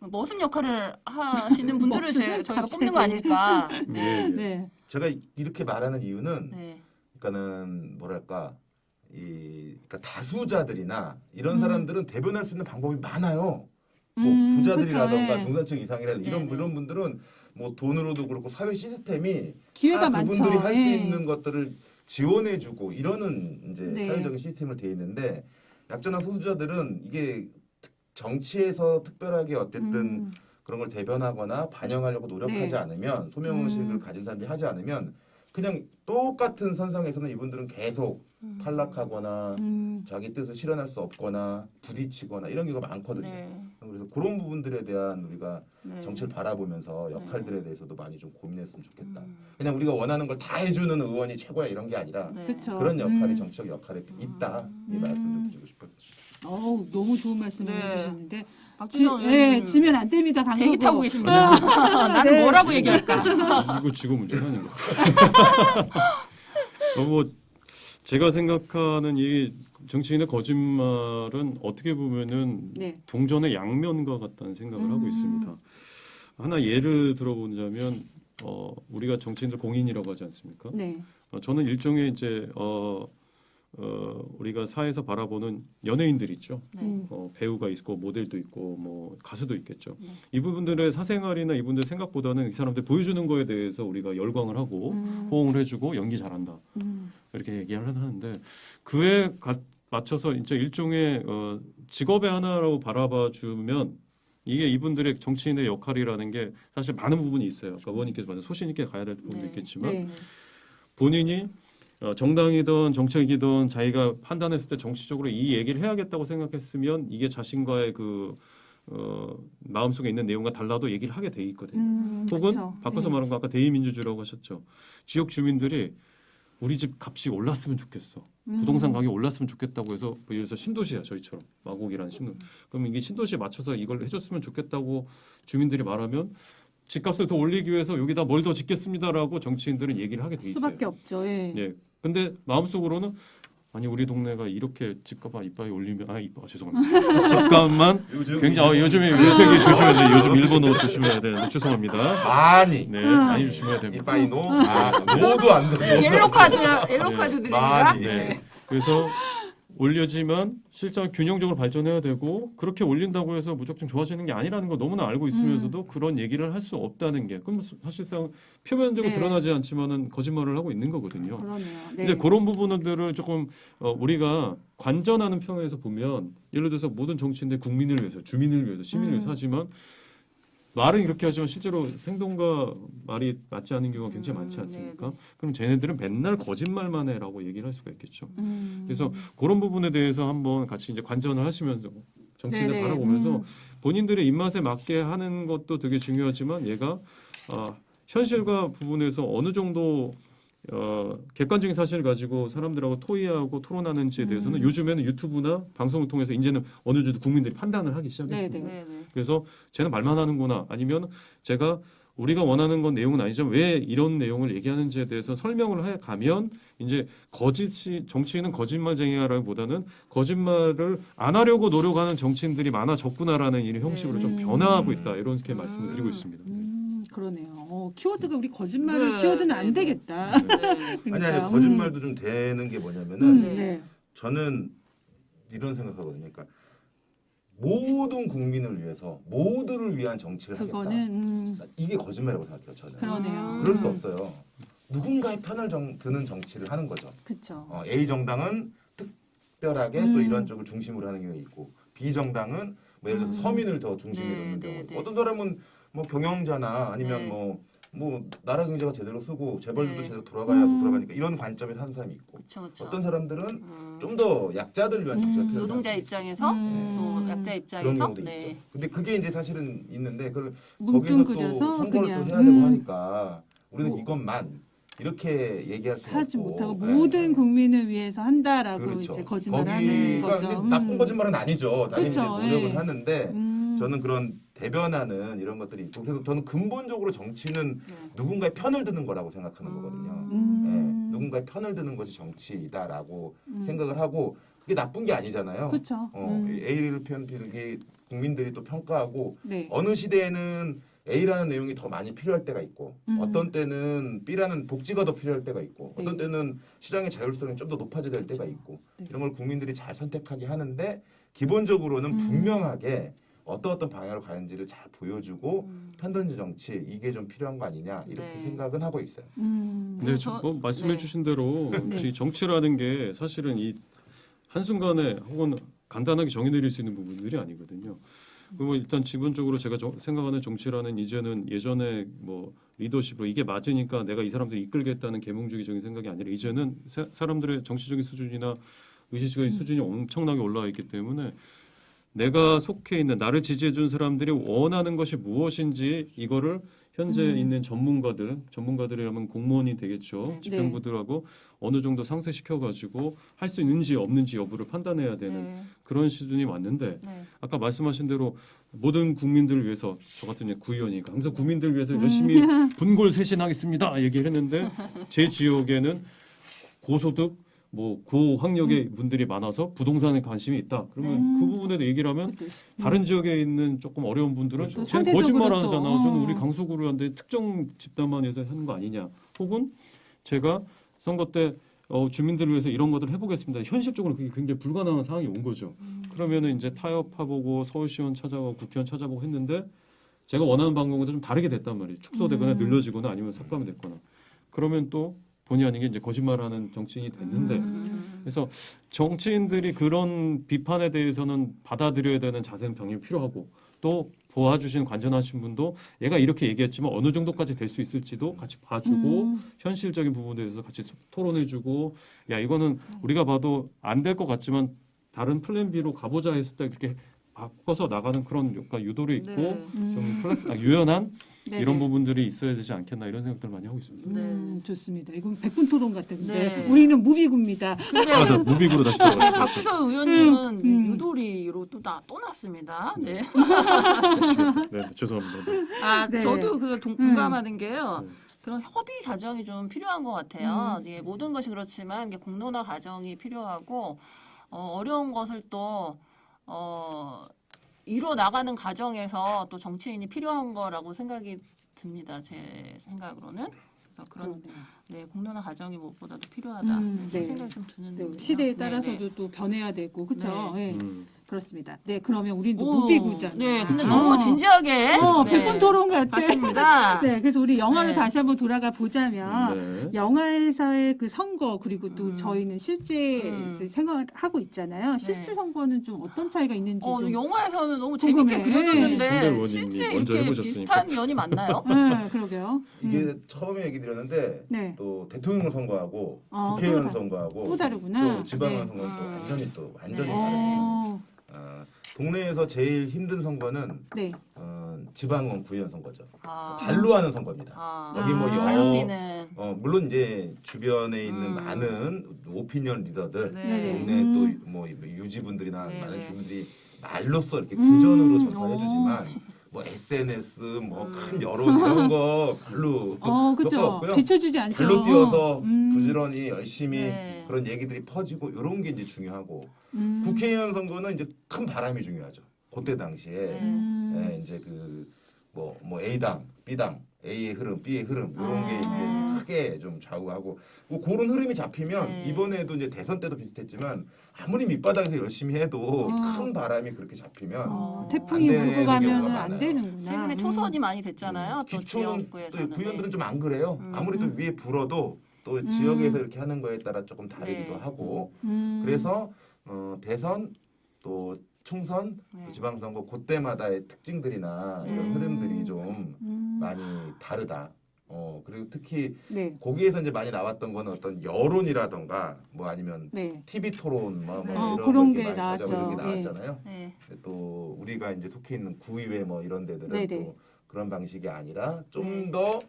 머슴 역할을 하시는 분들을 저희가 뽑는 거 아닙니까? 네. 네. 제가 이렇게 말하는 이유는 네. 그러니까는 뭐랄까 그러니까 다수자들이나 이런 사람들은 대변할 수 있는 방법이 많아요. 뭐 부자들이라던가 그쵸, 예. 중산층 이상이라든가 네, 네. 이런 분들은 뭐 돈으로도 그렇고 사회 시스템이 기회가 다 많죠. 그분들이 할 수 예. 있는 것들을 지원해주고 이러는 이제 네. 사회적인 시스템으로 돼 있는데 약자나 소수자들은 이게 정치에서 특별하게 어쨌든 그런 걸 대변하거나 반영하려고 노력하지 네. 않으면 소명의식을 가진 사람들이 하지 않으면 그냥 똑같은 선상에서는 이분들은 계속 탈락하거나 자기 뜻을 실현할 수 없거나 부딪히거나 이런 경우가 많거든요. 네. 그래서 그런 부분들에 대한 우리가 네. 정치를 바라보면서 역할들에 대해서도 많이 좀 고민했으면 좋겠다. 그냥 우리가 원하는 걸 다 해주는 의원이 최고야 이런 게 아니라 네. 그쵸. 그런 역할이 정치적 역할이 있다 이 말씀 좀 드리고 싶었어요. 너무 좋은 말씀 네. 해주시는데 박준영 예, 의원님 지면 안 됩니다. 방송으로. 대기 타고 계십니다. 나는 네. 뭐라고 얘기할까? 이거 지금 문제가 아닌가. 뭐 제가 생각하는 이 정치인의 거짓말은 어떻게 보면은 네. 동전의 양면과 같다는 생각을 하고 있습니다. 하나 예를 들어보자면 우리가 정치인들 공인이라고 하지 않습니까? 네. 저는 일종의 이제 우리가 사회에서 바라보는 연예인들 있죠. 네. 배우가 있고 모델도 있고 뭐 가수도 있겠죠. 이 부분들의 사생활이나 이분들 생각보다는 이 사람들 보여주는 거에 대해서 우리가 열광을 하고 호응을 해주고 연기 잘한다 이렇게 얘기를 하는데 그에 맞춰서 이제 일종의 직업의 하나라고 바라봐 주면 이게 이분들의 정치인의 역할이라는 게 사실 많은 부분이 있어요. 그러니까 의원님께서 말한 소신 있게 가야 될 부분도 네. 있겠지만 네. 본인이 정당이든 정책이든 자기가 판단했을 때 정치적으로 이 얘기를 해야겠다고 생각했으면 이게 자신과의 그 마음속에 있는 내용과 달라도 얘기를 하게 돼 있거든요. 혹은 그쵸. 바꿔서 네. 말한 거 아까 대의민주주의라고 하셨죠. 지역 주민들이 우리 집 값이 올랐으면 좋겠어. 부동산 가격이 올랐으면 좋겠다고 해서 예를 들어서 신도시야 저희처럼 마곡이라는 신도. 그럼 이게 신도시에 맞춰서 이걸 해줬으면 좋겠다고 주민들이 말하면 집값을 더 올리기 위해서 여기다 뭘 더 짓겠습니다라고 정치인들은 얘기를 하게 돼 있어요. 수밖에 없죠. 예. 예. 근데 마음속으로는 아니 우리 동네가 이렇게 집값 이빨이 올리면 죄송합니다. 집값만 굉장히 요즘에 요새 조심해야 돼요. 요즘 일본어 조심해야 되는데 죄송합니다. 많이 네, 많이 조심해야 됩니다. 이빠이노 노도 안 돼. 옐로 카드 드립니다. 많이. 네. 그래서 올려지만 실제 균형적으로 발전해야 되고 그렇게 올린다고 해서 무조건 좋아지는 게 아니라는 걸 너무나 알고 있으면서도 그런 얘기를 할 수 없다는 게 그럼 사실상 표면적으로 네. 드러나지 않지만은 거짓말을 하고 있는 거거든요. 그러네요. 네. 근데 그런 부분들을 조금 우리가 관전하는 평에서 보면 예를 들어서 모든 정치인들 국민을 위해서, 주민을 위해서, 시민을 위해서 하지만 말은 이렇게 하지만 실제로 행동과 말이 맞지 않는 경우가 굉장히 많지 않습니까? 네네. 그럼 쟤네들은 맨날 거짓말만 해라고 얘기를 할 수가 있겠죠. 음. 그래서 그런 부분에 대해서 한번 같이 이제 관전을 하시면서 정치인들 네네. 바라보면서 본인들의 입맛에 맞게 하는 것도 되게 중요하지만 얘가 현실과 부분에서 어느 정도 객관적인 사실을 가지고 사람들하고 토의하고 토론하는지에 대해서는 요즘에는 유튜브나 방송을 통해서 이제는 어느 정도 국민들이 판단을 하기 시작했습니다. 네네. 네네. 그래서 쟤는 말만 하는구나 아니면 제가 우리가 원하는 건 내용은 아니지만 왜 이런 내용을 얘기하는지에 대해서 설명을 해 가면 이제 정치인은 거짓말쟁이라기보다는 거짓말을 안 하려고 노력하는 정치인들이 많아졌구나라는 이런 형식으로 좀 변화하고 있다 이렇게 말씀을 드리고 있습니다. 그러네요. 키워드가 우리 거짓말을 네, 키워드는 네, 안 네. 되겠다. 네. 아니 그러니까, 거짓말도 좀 되는 게 뭐냐면은 네. 저는 이런 생각하거든요. 그러니까 모든 국민을 위해서 모두를 위한 정치를 하겠다. 그거는 이게 거짓말이라고 생각해요. 저는. 그러네요. 그럴 수 없어요. 누군가의 편을 드는 정치를 하는 거죠. 그렇죠. A 정당은 특별하게 또 이런 쪽을 중심으로 하는 경우가 있고 B 정당은 뭐 예를 들어서 서민을 더 중심에 네, 놓는 네, 경우. 네. 어떤 사람은 뭐 경영자나 아니면 네. 뭐 나라 경제가 제대로 쓰고 재벌들도 네. 제대로 돌아가야 돌아가니까 이런 관점에서 하는 사람이 있고 그렇죠. 어떤 사람들은 좀 더 약자들 위한 정치가 필요한 노동자 사람이 입장에서 또 약자 그런 입장에서 경우도 네. 있죠. 근데 그게 이제 사실은 있는데 거기서 뭉뚱그려서 또 선거를 그냥 또 해야 되고 하니까 우리는 뭐, 이것만 이렇게 얘기할 수 하지 없고 못하고 네. 모든 국민을 위해서 한다라고 그렇죠. 이제 거짓말하는 거기가 거죠. 근데 나쁜 거짓말은 아니죠. 당연히 이제 그렇죠. 노력을 예. 하는데 저는 그런 대변하는 이런 것들이 있고 그래서 저는 근본적으로 정치는 네. 누군가의 편을 드는 거라고 생각하는 거거든요. 예, 누군가의 편을 드는 것이 정치이다라고 생각을 하고 그게 나쁜 게 아니잖아요. 그렇죠. A를 편 들기 국민들이 또 평가하고 네. 어느 시대에는 A라는 내용이 더 많이 필요할 때가 있고 어떤 때는 B라는 복지가 더 필요할 때가 있고 네. 어떤 때는 시장의 자율성이 좀 더 높아져야 될 때가 있고 네. 이런 걸 국민들이 잘 선택하게 하는데 기본적으로는 분명하게 어떤 방향으로 가는지를 잘 보여주고 편든지 정치 이게 좀 필요한 거 아니냐 이렇게 네. 생각은 하고 있어요. 근데 뭐 말씀해주신 대로 네. 이 정치라는 게 사실은 이 한순간에 혹은 간단하게 정의 내릴 수 있는 부분들이 아니거든요. 그리고 일단 기본적으로 제가 생각하는 정치라는 이제는 예전에 뭐 리더십으로 이게 맞으니까 내가 이 사람들을 이끌겠다는 계몽주의적인 생각이 아니라 이제는 사람들의 정치적인 수준이나 의식적인 수준이 엄청나게 올라와 있기 때문에 내가 속해 있는 나를 지지해 준 사람들이 원하는 것이 무엇인지 이거를 현재 있는 전문가들이라면 공무원이 되겠죠. 네. 집행부들하고 어느 정도 상쇄시켜 가지고 할 수 있는지 없는지 여부를 판단해야 되는 네. 그런 수준이 왔는데 네. 아까 말씀하신 대로 모든 국민들을 위해서 저 같은 구의원이니까 항상 국민들을 위해서 열심히 분골쇄신하겠습니다 얘기를 했는데 제 지역에는 고소득 뭐 고학력의 분들이 많아서 부동산에 관심이 있다. 그러면 그 부분에 대해 얘기를 하면 다른 지역에 있는 조금 어려운 분들은 그렇죠. 쟤는 상대적으로 거짓말 또, 하잖아. 저는 우리 강서구로한데 특정 집단만 해서 하는 거 아니냐. 혹은 제가 선거 때 주민들을 위해서 이런 것들을 해보겠습니다. 현실적으로 그게 굉장히 불가능한 상황이 온 거죠. 그러면은 이제 타협해보고 서울시원 찾아보고 국회의원 찾아보고 했는데 제가 원하는 방법보다 좀 다르게 됐단 말이에요. 축소되거나 늘려지거나 아니면 삭감이 됐거나. 그러면 또 본의 아니게 이제 거짓말하는 정치인이 됐는데 그래서 정치인들이 그런 비판에 대해서는 받아들여야 되는 자세는 당연히 필요하고 또 도와주신 관전하신 분도 얘가 이렇게 얘기했지만 어느 정도까지 될 수 있을지도 같이 봐주고 현실적인 부분에 대해서 같이 토론해주고 야 이거는 우리가 봐도 안 될 것 같지만 다른 플랜 B로 가보자 했을 때 그렇게 바꿔서 나가는 그런 유도를 있고 좀 유연한 네. 이런 부분들이 있어야 되지 않겠나 이런 생각들 많이 하고 있습니다. 네. 좋습니다. 이건 100분 토론 같은데 네. 우리는 무비구입니다. 근데 아, 무빅으로 다시 네, 돌아가시죠. 박지선 의원님은 음. 유도리로 또 났습니다. 네. 네, 죄송합니다. 네. 아, 네. 저도 공감하는 게요. 네. 그런 협의 과정이 좀 필요한 것 같아요. 음. 이게 모든 것이 그렇지만 이게 공론화 과정이 필요하고 어려운 것을 또 이뤄 나가는 과정에서 또 정치인이 필요한 거라고 생각이 듭니다. 제 생각으로는. 그래서 그런 네, 공론화 과정이 무엇보다도 필요하다. 네. 생각이 좀 드는데요. 네, 시대에 네, 따라서도 네. 또 변해야 되고 그렇죠. 네. 음. 네, 그러면 우리는 오, 무비구잖아요. 네, 근데 그렇죠. 너무 진지하게. 네. 100분 토론 같아. 맞습니다. 네, 그래서 우리 영화로 네. 다시 한번 돌아가 보자면 네. 영화에서의 그 선거 그리고 또 음. 저희는 실제 이제 생각을 하고 있잖아요. 실제 네. 선거는 좀 어떤 차이가 있는지 좀. 영화에서는 너무 궁금해. 재밌게 손대 그려졌는데 의원님이 실제 먼저 이렇게 해보셨으니까. 비슷한 면이 맞나요? 네, 그러게요. 이게 처음에 얘기 드렸는데 네. 또 대통령 선거하고 또 국회의원 다- 선거하고 또 다르구나. 또 지방의원 네. 선거는 또 완전히 네. 다르네요. 어, 동네에서 제일 힘든 선거는 네. 지방의원 구의원 선거죠. 아. 발로 하는 선거입니다. 여기 뭐 발로 뛰는. 물론 이제 주변에 있는 음. 많은 오피니언 리더들, 네네. 동네 음. 또 뭐 유지분들이나 네네. 많은 주민들이 말로써 이렇게 구전으로 오. 전파해주지만 뭐 SNS, 뭐 큰 여론 이런 거 별로 효과가 그죠. 없고요. 비춰주지 않죠. 발로 뛰어서 음. 부지런히 열심히 네. 그런 얘기들이 퍼지고 이런 게 이제 중요하고 음. 국회의원 선거는 이제 큰 바람이 중요하죠. 그때 당시에 네. 이제 뭐 A당, B당, A의 흐름, B의 흐름 이런 게 이제 아. 크게 좀 좌우하고 뭐 그런 흐름이 잡히면 네. 이번에도 이제 대선 때도 비슷했지만 아무리 밑바닥에서 열심히 해도 큰 바람이 그렇게 잡히면 태풍이 안 몰고 되는 가면 경우가 안 많아요. 되는구나. 최근에 초선이 많이 됐잖아요. 또 기초는 또 지역구에서는. 구의원들은 좀 안 그래요. 아무리 또 위에 불어도 또 지역에서 이렇게 하는 거에 따라 조금 다르기도 네. 하고 음. 그래서 대선 또 총선, 네. 또 지방선거 그때마다의 특징들이나 이런 음. 흐름들이 좀 많이 다르다. 그리고 특히 네. 거기에서 이제 많이 나왔던 거는 어떤 여론이라던가 뭐 아니면 네. TV 토론 뭐 네. 이런 그런 게 게 많이 찾아오는 게 나왔죠. 나왔잖아요. 네. 근데 또 우리가 이제 속해 있는 구의회 뭐 이런 데들은 네네. 또 그런 방식이 아니라 좀 네. 더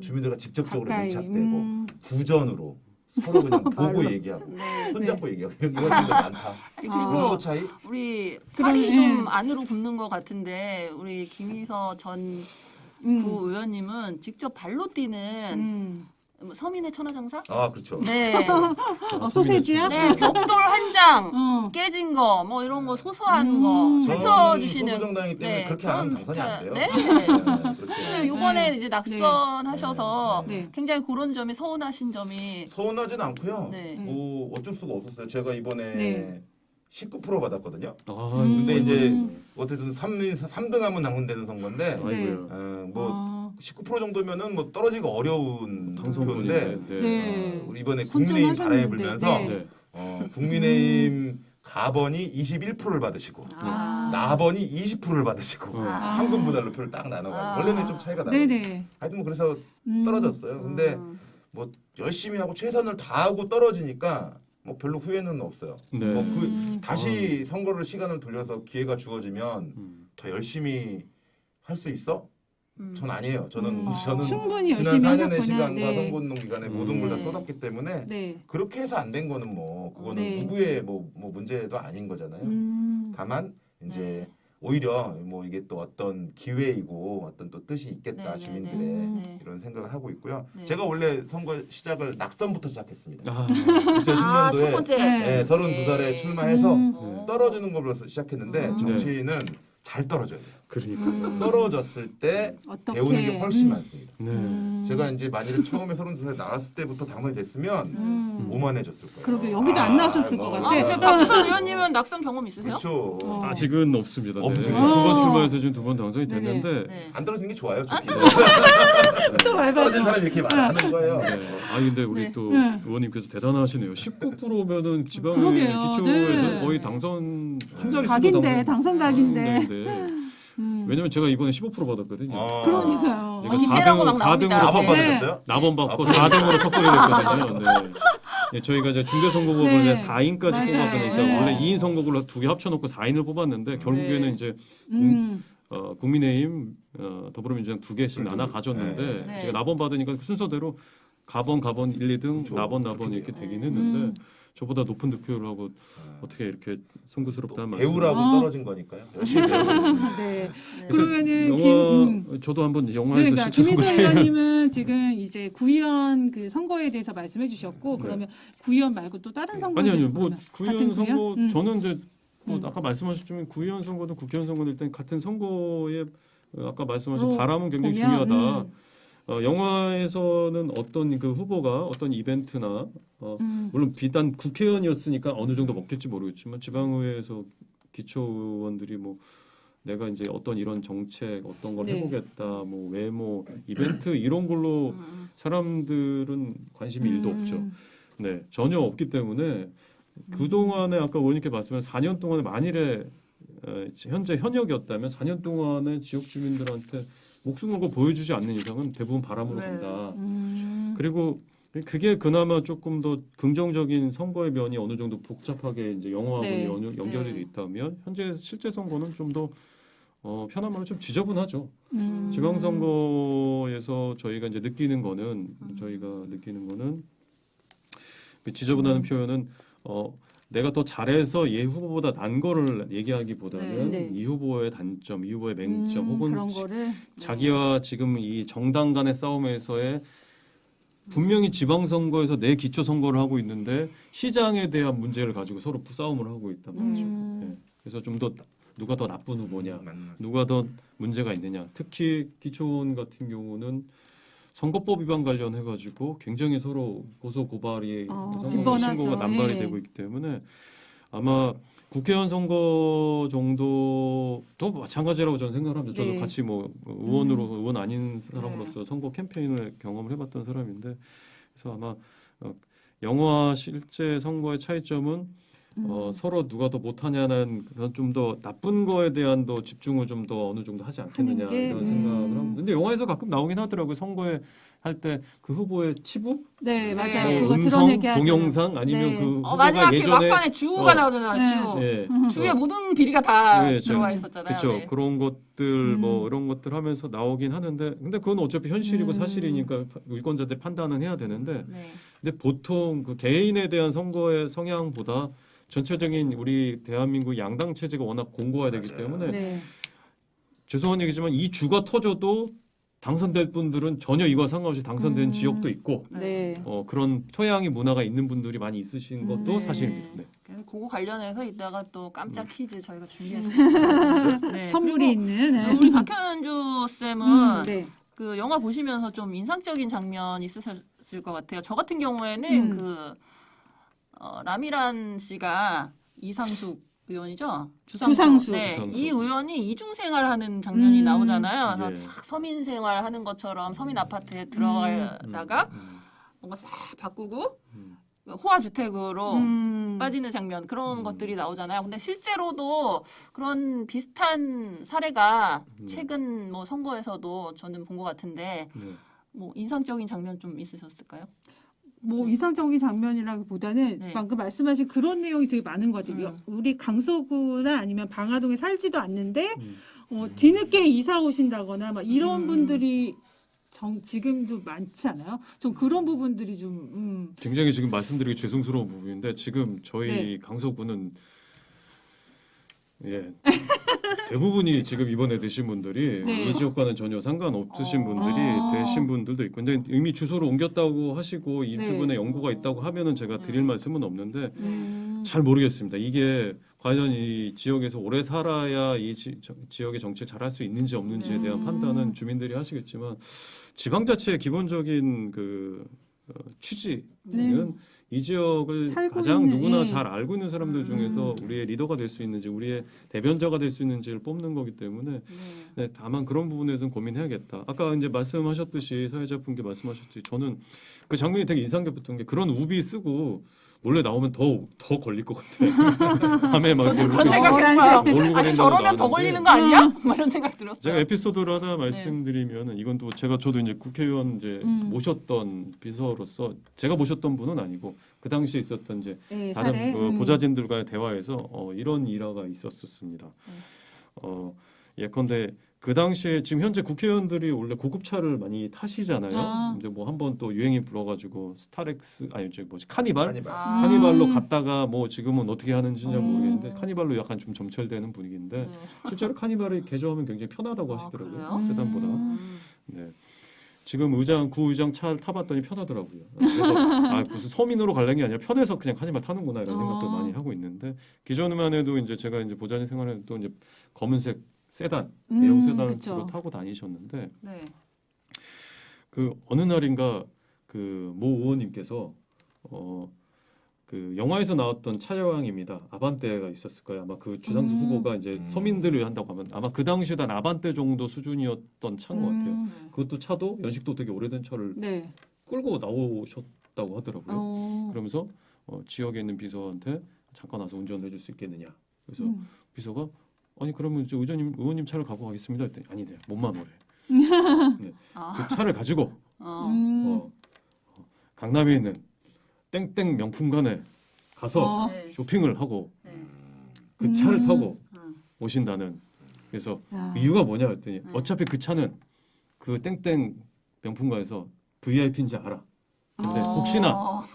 주민들과 직접적으로 가까이. 밀착되고 구전으로 서로 그냥 보고 말로. 얘기하고 네. 손잡고 얘기하고 이런 것들도 많다. 아니, 아. 그런 그리고 것 차이? 우리 그러네. 팔이 좀 안으로 굽는 것 같은데 우리 김희서 전 구의원님은 직접 발로 뛰는 뭐 서민의 천하장사? 아 그렇죠. 네. 소세지야? 네, 벽돌 한 장 어. 깨진 거, 뭐 이런 거 소소한 음. 거 저는 살펴주시는. 소수정당이기 때문에 네, 그렇게 안 하면 그런 당선이 안 돼요. 스타일. 그렇게 네, 이번에 네. 이제 낙선하셔서 네. 굉장히 그런 점이 서운하신 점이. 서운하진 않고요. 네. 뭐 어쩔 수가 없었어요. 제가 이번에 네. 19% 받았거든요. 아, 근데 이제 음. 어쨌든 3등하면 당선되는 선거인데 아이고요. 뭐 19% 정도면은 뭐 떨어지기 어려운 당선분인데. 투표인데 네. 우리 이번에 국민의힘 바람에 불면서 네. 네. 국민의힘 가번이 21%를 받으시고 아. 나번이 20%를 받으시고 어. 황금 분할로 표를 딱 나눠가지고 아. 원래는 좀 차이가 나요. 네네. 하여튼 뭐 그래서 떨어졌어요. 근데 뭐 열심히 하고 최선을 다하고 떨어지니까 뭐 별로 후회는 없어요. 네. 뭐 다시 선거를 시간을 돌려서 기회가 주어지면 더 열심히 할 수 있어? 전 아니에요. 저는 충분히 지난 열심히 4년의 하셨구나. 시간과 네. 선거운동 기간에 모든 걸 다 네. 쏟았기 때문에 네. 그렇게 해서 안 된 거는 뭐 그거는 네. 누구의 뭐 문제도 아닌 거잖아요. 다만 이제 네. 오히려 뭐 이게 또 어떤 기회이고 어떤 또 뜻이 있겠다 네, 네, 주민들의 네. 이런 생각을 하고 있고요. 네. 제가 원래 선거 시작을 낙선부터 시작했습니다. 아, 2010년도에 첫 번째. 네. 32살에 출마해서 네. 떨어지는 걸로 시작했는데 음. 정치인은 잘 떨어져야 돼요. 그러니까. 떨어졌을 때 어떻게 배우는 게 훨씬 많습니다. 네. 제가 이제 만일에 처음에 32살 나왔을 때부터 당선이 됐으면 오만해졌을 거예요. 그러게 여기도 안 나오셨을 것 같아. 근데 박지선 의원님은 낙선 경험 있으세요? 그렇죠. 아직은 없습니다. 네. 없어요. 두 번 출마해서 지금 2번 당선이 됐는데 네. 안 떨어지는 게 좋아요. 좋긴. 또 말 떨어진 사람이 이렇게 말하는 거예요. 네. 근데 우리 네. 또 네. 의원님께서 대단하시네요. 19%면은 지방의 그러게요. 기초에서 네. 거의 당선 한 자리 각인데 당선 각인데. 왜냐면 제가 이번에 15% 받았거든요. 그러니까요. 제가 밑에라고 막 4등으로 나옵니다. 나번 네. 받으셨어요? 나번 받고 4등으로 턱걸이 됐거든요. 네. 네, 저희가 이제 중대선거법을 네. 4인까지 맞아요. 뽑았거든요. 그러니까 네. 원래 2인 선거구로 2개 합쳐놓고 4인을 뽑았는데 결국에는 네. 이제 국민의힘, 더불어민주당 2개씩 나눠 가졌는데 네. 제가 나번 받으니까 순서대로 가번 1, 2등, 그쵸. 나번 그렇게 이렇게 돼요. 되긴 했는데 저보다 높은 득표를 하고 어떻게 이렇게 송구스럽다는 말씀. 배우라고 아. 떨어진 거니까요. 열심히 배우고 있습니다. 네. 네. 그러면은 영화 저도 한번 영화에서 그러니까 실제 선거 김인석 제일 의원님은 지금 이제 구의원 그 선거에 대해서 말씀해 주셨고 네. 그러면 구의원 말고 또 다른 선거에 아니요 대해서 뭐 그러면 구의원 같은 선거 구의원? 저는 이제 뭐 음. 아까 말씀하셨지만 구의원 선거든 국회의원 선거든 일단 같은 선거에 아까 말씀하신 로 바람은 굉장히 보면, 중요하다. 영화에서는 어떤 그 후보가 어떤 이벤트나 물론 비단 국회의원이었으니까 어느 정도 먹힐지 모르겠지만 지방의회에서 기초의원들이 뭐 내가 이제 어떤 이런 정책 어떤 걸 네. 해보겠다 뭐 외모 이벤트 이런 걸로 사람들은 관심이 1도 없죠. 네 전혀 없기 때문에 그 동안에 아까 의원님께 말씀하신 4년 동안에 만일에 현재 현역이었다면 4년 동안에 지역 주민들한테 목숨 걸고 보여주지 않는 이상은 대부분 바람으로 네. 간다. 그리고 그게 그나마 조금 더 긍정적인 선거의 면이 어느 정도 복잡하게 이제 영화하고 네. 연결이 네. 있다면 현재 실제 선거는 좀 더 편한 말로 좀 지저분하죠. 음. 지방선거에서 저희가 이제 느끼는 거는 그 지저분하는 표현은 내가 더 잘해서 얘 후보보다 난 거를 얘기하기보다는 네. 이 후보의 단점, 이 후보의 맹점 혹은 그런 거를 자기와 지금 이 정당 간의 싸움에서의 분명히 지방선거에서 내 기초 선거를 하고 있는데 시장에 대한 문제를 가지고 서로 싸움을 하고 있단 말이죠. 네. 그래서 좀 더 누가 더 나쁜 후보냐, 맞나. 누가 더 문제가 있느냐. 특히 기초원 같은 경우는 선거법 위반 관련해 가지고 굉장히 서로 고소 고발이 선거 빈번하죠. 신고가 남발이 예. 되고 있기 때문에 아마 국회의원 선거 정도도 마찬가지라고 저는 생각을 합니다. 저도 네. 같이 뭐 의원 아닌 사람으로서 선거 캠페인을 경험을 해봤던 사람인데 그래서 아마 영화 실제 선거의 차이점은 서로 누가 더 못하냐는 그런 좀 더 나쁜 거에 대한 더 집중을 좀 더 어느 정도 하지 않겠느냐 하는 게, 이런 생각을 합니다. 근데 영화에서 가끔 나오긴 하더라고요. 선거에 할 때 그 후보의 치부, 네 맞아요. 네. 그거 음성, 드러내게 하죠. 동영상 아니면 네. 그 후보가 마지막에 예전에 막판에 주우가 어. 나오잖아요. 네. 주우. 네, 주위에 모든 비리가 다 네, 들어가 저- 있었잖아요. 그렇죠. 네. 그런 것들 뭐 이런 것들 하면서 나오긴 하는데 근데 그건 어차피 현실이고 사실이니까 유권자들이 판단은 해야 되는데 네. 근데 보통 그 개인에 대한 선거의 성향보다 전체적인 우리 대한민국 양당 체제가 워낙 공고화되기 맞아요. 때문에 네. 죄송한 얘기지만 이 주가 터져도 당선될 분들은 전혀 이와 상관없이 당선된 지역도 있고 네. 그런 토양이 문화가 있는 분들이 많이 있으신 것도 네. 사실입니다. 네. 그래서 그거 관련해서 이따가 또 깜짝 퀴즈 저희가 준비했습니다. 네. 선물이 그리고 있는. 네. 우리 박현주 쌤은 네. 그 영화 보시면서 좀 인상적인 장면 있으셨을 것 같아요. 저 같은 경우에는 그 라미란 씨가 이상숙 의원이죠. 주상숙. 네, 주상숙. 이 의원이 이중 생활하는 장면이 나오잖아요. 그래서 네. 싹 서민 생활하는 것처럼 서민 아파트에 들어가다가 뭔가 싹 바꾸고 호화 주택으로 빠지는 장면 그런 것들이 나오잖아요. 근데 실제로도 그런 비슷한 사례가 최근 뭐 선거에서도 저는 본 것 같은데 네. 뭐 인상적인 장면 좀 있으셨을까요? 뭐 이상적인 장면이라기보다는 네. 방금 말씀하신 그런 내용이 되게 많은 것 같아요. 우리 강서구나 아니면 방화동에 살지도 않는데 뒤늦게 이사 오신다거나 막 이런 분들이 지금도 많지 않아요? 좀 그런 부분들이 좀 굉장히 지금 말씀드리기 죄송스러운 부분인데 지금 저희 네. 강서구는 예 대부분이 지금 이번에 되신 분들이 네. 이 지역과는 전혀 상관없으신 분들이 아. 되신 분들도 있고 근데 이미 주소를 옮겼다고 하시고 이 네. 주변에 연고가 있다고 하면은 제가 드릴 말씀은 없는데 음. 잘 모르겠습니다. 이게 과연 이 지역에서 오래 살아야 이 지역의 정치를 잘할 수 있는지 없는지에 대한 판단은 주민들이 하시겠지만 지방자치의 기본적인 그 취지는 네. 이 지역을 살고 가장 있는, 누구나 예. 잘 알고 있는 사람들 중에서 우리의 리더가 될 수 있는지 우리의 대변자가 될 수 있는지를 뽑는 거기 때문에 네, 다만 그런 부분에서는 고민해야겠다. 아까 이제 말씀하셨듯이 사회자분께 말씀하셨듯이 저는 그 장면이 되게 인상 깊었던 게 그런 우비 쓰고 몰래 나오면 더 걸릴 것 같아. 밤에 막 저도 이렇게 그런 몰고 생각했어요. 몰고 아니 다닌다고 저러면 더 나왔는데 걸리는 거 아니야? 막 이런 생각 들었어요. 제가 에피소드를 하나 말씀드리면 이건 또 저도 이제 국회의원 이제 모셨던 비서로서 제가 모셨던 분은 아니고 그 당시에 있었던 이제 네, 다른 사례. 보좌진들과의 대화에서 이런 일화가 있었습니다. 예컨대 그 당시에 지금 현재 국회의원들이 원래 고급차를 많이 타시잖아요. 아. 근데 뭐 한번 또 유행이 불어가지고 스타렉스 아니 저기 뭐지 카니발 카니발. 카니발로 갔다가 뭐 지금은 어떻게 하는지는 모르겠는데 음. 카니발로 약간 좀 점철되는 분위기인데 네. 실제로 카니발이 개조하면 굉장히 편하다고 아, 하시더라고요. 그래요? 세단보다. 음. 네. 지금 구의장 차를 타봤더니 편하더라고요. 그래서 무슨 서민으로 가려는 게 아니라 편해서 그냥 카니발 타는구나 이런 생각도 많이 하고 있는데 기존만 해도 이제 제가 이제 보좌진 생활에도 이제 검은색 세단 대형 세단을 그쵸. 주로 타고 다니셨는데 네. 그 어느 날인가 그 모 의원님께서 그 영화에서 나왔던 차량입니다. 아반떼가 있었을 거예요. 아마 그 주상수 후보가 이제 서민들을 한다고 하면 아마 그 당시에 한 아반떼 정도 수준이었던 차인 것 같아요. 그것도 차도 연식도 되게 오래된 차를 네. 끌고 나오셨다고 하더라고요. 어. 그러면서 지역에 있는 비서한테 잠깐 와서 운전을 해줄 수 있겠느냐. 그래서 비서가 아니 그러면 저 의원님 차를 갖고 가겠습니다. 했더니 아니네 몸만 오래. 네. 아. 그 차를 가지고 음. 강남에 있는 땡땡 명품관에 가서 네. 쇼핑을 하고 네. 그 차를 음. 타고 음. 오신다는. 그래서 야. 이유가 뭐냐 했더니 네. 어차피 그 차는 그 땡땡 명품관에서 VIP인지 알아. 근데 어. 혹시나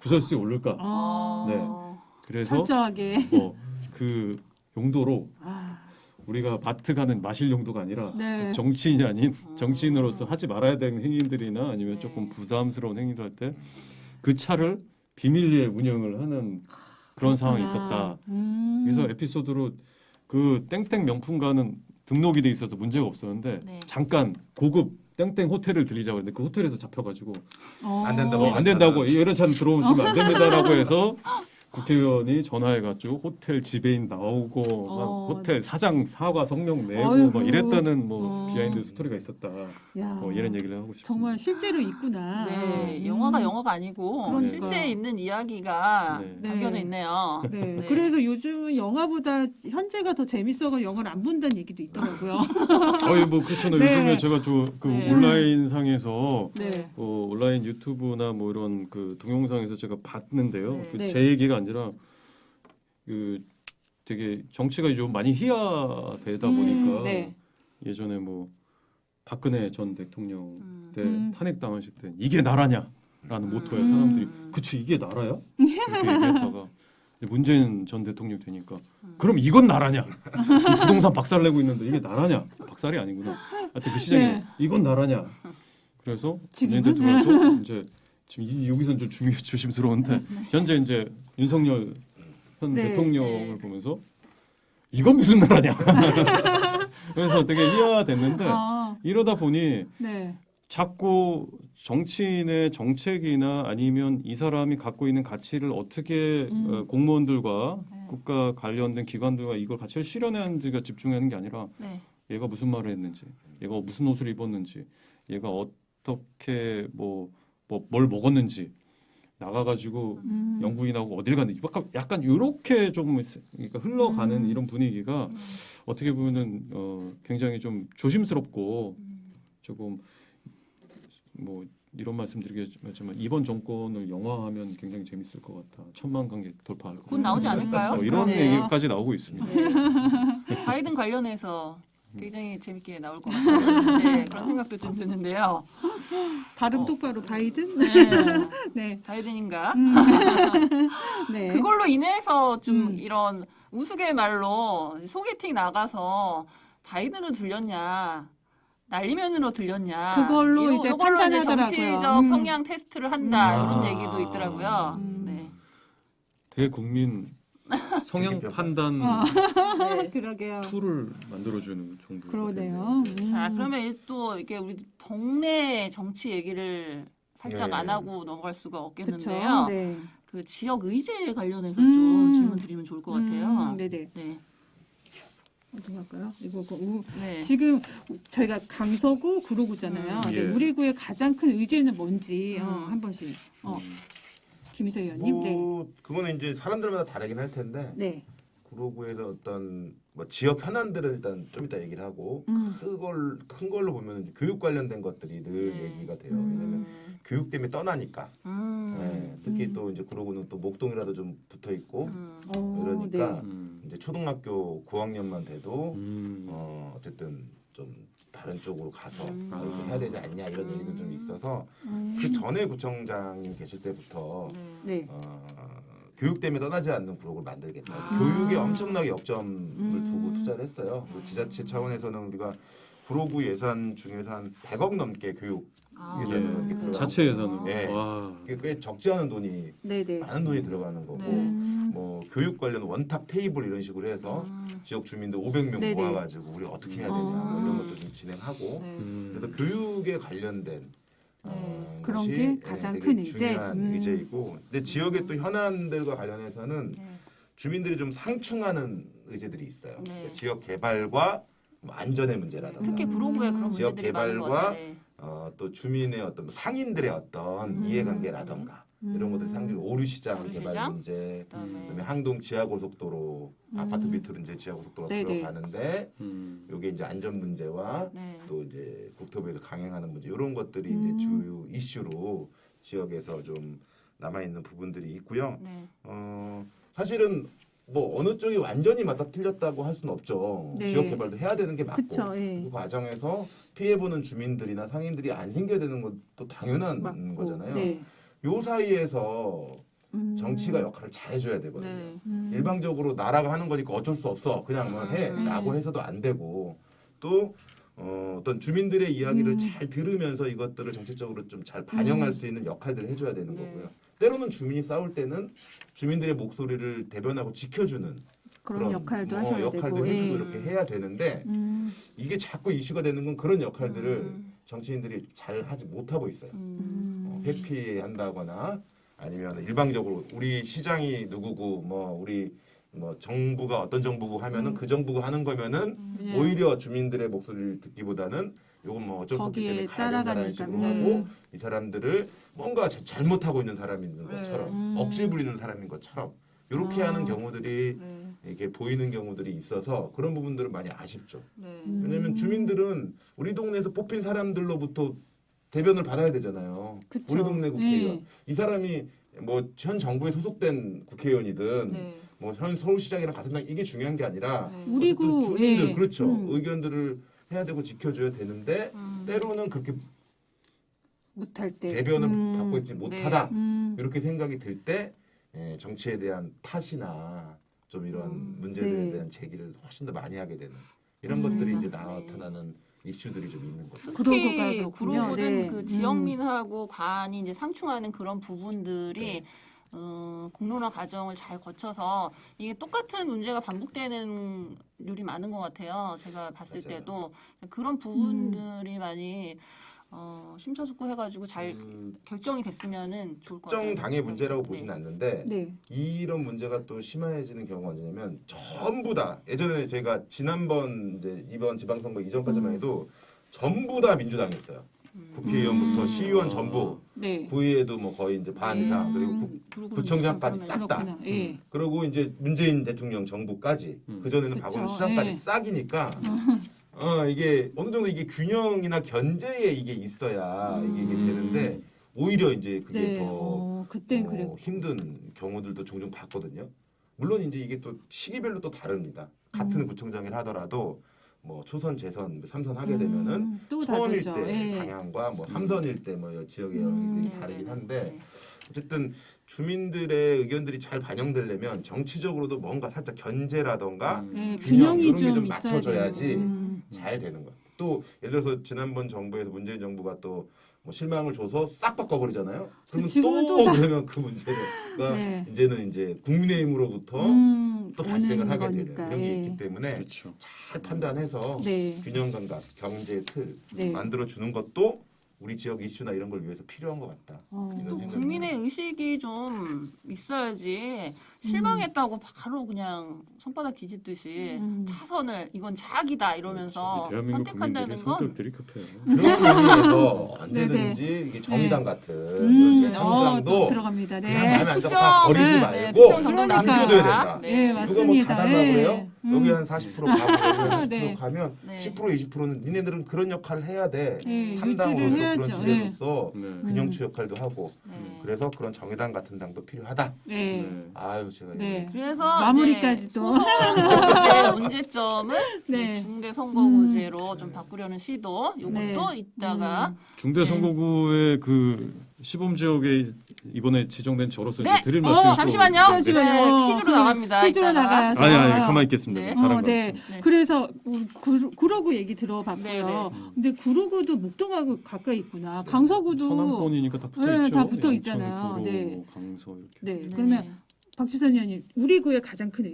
구설수에 오를까. 아. 네. 그래서 철저하게. 그 용도로 아. 우리가 마트 가는 마실 용도가 아니라 네. 정치인이 아닌 정치인으로서 하지 말아야 되는 행위들이나 아니면 네. 조금 부담스러운 행위를 할 때 그 차를 비밀리에 운영을 하는 그런 상황이 있었다. 그래서 에피소드로 그 땡땡 명품관은 등록이 돼 있어서 문제가 없었는데 네. 잠깐 고급 땡땡 호텔을 들리자고 했는데 그 호텔에서 잡혀가지고 안 된다고. 안 된다고 이런 차는 들어오시면 안 됩니다라고 해서 국회의원이 전화해가지고 호텔 지배인 나오고 막 호텔 사장 사과 성명 내고 어이구. 막 이랬다는 뭐 비하인드 스토리가 있었다. 야. 뭐 이런 얘기를 하고 싶습니다. 정말 실제로 있구나. 네, 영화가 영화가 아니고 그러니까요. 실제 있는 이야기가 네. 담겨져 있네요. 네. 네. 그래서 요즘은 영화보다 현재가 더 재밌어가 영화를 안 본다는 얘기도 있더라고요. 뭐 그렇잖아요. 네. 요즘에 제가 그 네. 온라인 상에서 네. 온라인 유튜브나 뭐 이런 그 동영상에서 제가 봤는데요. 네. 그 네. 제 얘기가 아니라 그 되게 정치가 좀 많이 희화되다 보니까 네. 예전에 뭐 박근혜 전 대통령 때 음. 탄핵 당하실 때 이게 나라냐라는 모토에 사람들이 그치 이게 나라야? 이렇게 얘기했다가 이제 문재인 전 대통령 되니까 그럼 이건 나라냐? 지금 부동산 박살 내고 있는데 이게 나라냐? 박살이 아니구나. 하여튼 그 시장이 네. 이건 나라냐? 그래서 지금은? 문재인 대통령도 이제 지금 여기선 좀 조심스러운데 현재 이제 윤석열 현 네. 대통령을 네. 보면서 이건 무슨 나라냐? 그래서 되게 희화됐는데 이러다 보니 네. 자꾸 정치인의 정책이나 아니면 이 사람이 갖고 있는 가치를 어떻게 공무원들과 네. 국가 관련된 기관들과 이걸 가치를 실현하는지가 집중하는 게 아니라 네. 얘가 무슨 말을 했는지, 얘가 무슨 옷을 입었는지, 얘가 어떻게 뭘 먹었는지 나가가지고 영부인하고 어딜 갔는지 약간 이렇게 조금 그러니까 흘러가는 이런 분위기가 어떻게 보면은 굉장히 좀 조심스럽고 조금 뭐 이런 말씀드리겠지만 이번 정권을 영화하면 굉장히 재밌을 것 같다. 1000만 관객 돌파할 것 같다. 곧 나오지 않을까요? 이런 네. 얘기까지 나오고 있습니다. 네. 바이든 관련해서 굉장히 재밌게 나올 것 같은 네, 그런 생각도 좀 드는데요. 발음 똑바로 바이든? 네. 네. 바이든인가? 네. 그걸로 인해서 좀 이런 우스갯말로 소개팅 나가서 바이든으로 들렸냐 날리면으로 들렸냐 그걸로 이제 판단하더라고요. 정치적 성향 테스트를 한다 이런 아. 얘기도 있더라고요. 네. 대국민 성향 판단 네. 그러게요. 툴을 만들어주는 정도. 그러네요. 자 그러면 또 이게 우리 동네 정치 얘기를 살짝 네. 안 하고 넘어갈 수가 그렇죠. 없겠는데요. 네. 그 지역 의제 관련해서 좀 질문 드리면 좋을 것 같아요. 네네. 네. 어떻게 할까요? 이거 네. 지금 저희가 강서구 구로구잖아요. 예. 네, 우리 구의 가장 큰 의제는 뭔지 한 번씩. 김희서 의원님. 네. 그거는 이제 사람들마다 다르긴 할 텐데 네. 구로구에서 어떤 뭐 지역 현안들을 일단 좀 이따 얘기를 하고 큰 걸로 보면 이제 교육 관련된 것들이 늘 네. 얘기가 돼요. 왜냐면 교육 때문에 떠나니까. 네, 특히 또 이제 구로구는 또 목동이라도 좀 붙어 있고 그러니까 이제 초등학교 9학년만 돼도 어쨌든 좀 다른 쪽으로 가서 이렇게 해야 되지 않냐 이런 얘기도 좀 있어서 그 전에 구청장님 계실 때부터 네. 교육 때문에 떠나지 않는 구로구를 만들겠다. 아. 교육에 엄청나게 역점을 두고 투자를 했어요. 그 지자체 차원에서는 우리가 구로구 예산 중에서 한 100억 넘게 교육 예산으로 이렇게 들어가고 자체 예산으로. 예. 와. 그게 꽤 적지 않은 돈이 네네. 많은 돈이 들어가는 거고 네. 뭐 교육 관련 원탑 테이블 이런 식으로 해서 지역 주민들 500명 네네. 모아가지고 우리 어떻게 해야 되냐 뭐 이런 것도 좀 진행하고 네. 그래서 교육에 관련된 그런 것이 게 가장 되게 큰 의제. 중요한 의제이고 근데 지역의 또 현안들과 관련해서는 네. 주민들이 좀 상충하는 의제들이 있어요. 네. 그러니까 지역 개발과 뭐 안전의 문제라든가 특히 구로구에 그런 지역 문제들이 많은 것 개발과 같아요. 네. 또 주민의 어떤 뭐 상인들의 어떤 이해관계라든가 이런 것들이 상당히 오류시장 개발 오류시장? 문제 그다음에 그다음에 항동 지하고속도로 아파트 밑으로 이제 지하고속도로가 네네. 들어가는데 요게 이제 안전 문제와 네. 또 이제 국토부에서 강행하는 문제 이런 것들이 이제 주요 이슈로 지역에서 좀 남아 있는 부분들이 있고요. 네. 사실은 뭐 어느 쪽이 완전히 맞다 틀렸다고 할 수는 없죠. 네. 지역 개발도 해야 되는 게 맞고 그쵸. 예. 그 과정에서 피해 보는 주민들이나 상인들이 안 생겨야 되는 것도 당연한 맞고. 거잖아요. 네. 요 사이에서 정치가 역할을 잘 해줘야 되거든요. 네. 일방적으로 나라가 하는 거니까 어쩔 수 없어 그냥 뭐 해라고 해서도 안 되고 또 어떤 주민들의 이야기를 잘 들으면서 이것들을 정책적으로 좀 잘 반영할 수 있는 역할들을 해줘야 되는 네. 거고요. 때로는 주민이 싸울 때는 주민들의 목소리를 대변하고 지켜주는 그런 역할도 하셔야 역할도 되고. 해주고 예. 이렇게 해야 되는데 이게 자꾸 이슈가 되는 건 그런 역할들을 정치인들이 잘 하지 못하고 있어요. 회피한다거나 아니면 일방적으로 우리 시장이 누구고 뭐 우리 뭐 정부가 어떤 정부고 하면은 그 정부가 하는 거면은 예. 오히려 주민들의 목소리를 듣기보다는 요건 뭐 어쩔 수 없기 거기에 때문에 가야 된다는 따라가니까. 식으로 하고 이 사람들을 뭔가 잘못하고 있는 사람인 네. 것처럼 억지 부리는 사람인 것처럼 이렇게 하는 경우들이 네. 이렇게 보이는 경우들이 있어서 그런 부분들은 많이 아쉽죠. 네. 왜냐하면 주민들은 우리 동네에서 뽑힌 사람들로부터 대변을 받아야 되잖아요. 그쵸. 우리 동네 국회의원. 예. 이 사람이 뭐 현 정부에 소속된 국회의원이든 네. 뭐 현 서울시장이랑 같은 당 이게 중요한 게 아니라 네. 우리 어쨌든 구 주민들 예. 그렇죠. 의견들을 해야 되고 지켜줘야 되는데 때로는 그렇게 못할 때 대변을 받고 있지 못하다 이렇게 생각이 들 때 정치에 대한 탓이나 좀 이런 문제들에 네. 대한 제기를 훨씬 더 많이 하게 되는 이런 것들이 이제 나타나는 이슈들이 좀 있는 거죠. 구로구가 특히 그렇군요. 구로구는 네. 그 지역민하고 관이 이제 상충하는 그런 부분들이 네. 공론화 과정을 잘 거쳐서 이게 똑같은 문제가 반복되는 률이 많은 것 같아요. 제가 봤을 맞아요. 때도 그런 부분들이 많이 심사숙고해가지고 잘 결정이 됐으면은 좋을 것 같아요. 특정 당의 문제라고 네. 보지는 않는데 네. 이런 문제가 또 심해지는 경우가 언제냐면 전부 다 예전에 저희가 지난번 이제 이번 지방선거 이전까지만 해도 전부 다 민주당이었어요. 국회의원부터 시의원 전부 네. 구의회도 뭐 거의 이제 반 이상 그리고 구청장까지 싹 다. 그렇구나. 예. 그리고 이제 문재인 대통령 정부까지 그 전에는 그쵸. 박원순 시장까지 예. 싹이니까 이게 어느 정도 이게 균형이나 견제에 이게 있어야 이게 되는데 오히려 이제 그게 네. 더 그땐 그래. 힘든 경우들도 종종 봤거든요. 물론 이제 이게 또 시기별로 또 다릅니다. 같은 구청장을 하더라도 뭐 초선, 재선, 삼선 하게 되면은 또 처음일 다르죠. 때 예. 방향과 뭐 삼선일 때 뭐 지역의 의견이 네, 다르긴 네, 한데 네. 어쨌든 주민들의 의견들이 잘 반영되려면 정치적으로도 뭔가 살짝 견제라던가 예, 균형 균형이 이런 게 좀 좀 있어야 맞춰져야지 되고. 잘 되는 거야. 또 예를 들어서 지난번 정부에서 문재인 정부가 또 뭐 실망을 줘서 싹 바꿔버리잖아요. 그러면 지금은 또 또 다- 그러면 그 문제가 네. 이제는 이제 국민의힘으로부터 또 발생을 오는 하게 되는 거니까, 이런 게 예. 있기 때문에 그렇죠. 잘 판단해서 네. 균형 감각, 경제 틀 네. 만들어 주는 것도 우리 지역 이슈나 이런 걸 위해서 필요한 것 같다. 이런 또 생각이 국민의 의식이 좀 있어야지 실망했다고 바로 그냥 손바닥 뒤집듯이 차선을 이건 자기다 이러면서 대한민국 선택한다는 국민들의 건 성격들이 급해요. 그런 의미에서 언제든지 이게 정의당 같은 이런 한국당도 들어갑니다. 그냥 네. 마음에 안 들고 다 버리지 네, 말고 특정 정당 그러니까. 남겨둬야 된다. 네, 네, 누가 맞습니다. 뭐 다 달라고 네. 그래요? 여기 한 40% 가고 여기 한 20% 네. 가면 네. 10% 20%는 니네들은 그런 역할을 해야 돼. 네, 삼당으로서 유지를 그런 해야죠. 지대로서 네. 근영추 역할도 하고 네. 그래서 그런 정의당 같은 당도 필요하다. 네. 네. 아유 제가 네. 그래서 마무리까지 이제 또. 소선거구제 문제점을 네. 중대선거구제로 좀 바꾸려는 시도 요것도 네. 이따가 중대선거구의 그 시범 지역에 이번에 지정된 저로서 네. 이제 드릴 말씀이 또- 잠시만요. 잠시만요. 네, 퀴즈로 나갑니다. 퀴즈로 이따가. 나가서. 아니 가만히 있겠습니다. 네. 다른 네. 말씀. 네. 그래서 우리 구로구 얘기 들어봤고요. 네, 네. 근데 구로구도 목동하고 가까이 있구나. 강서구도 서남권이니까 다 붙어 네, 있죠. 다 붙어 양천, 있잖아요. 구로, 네. 강서 이렇게. 네. 네. 그러면 박지선 의원님, 우리 구의 가장 큰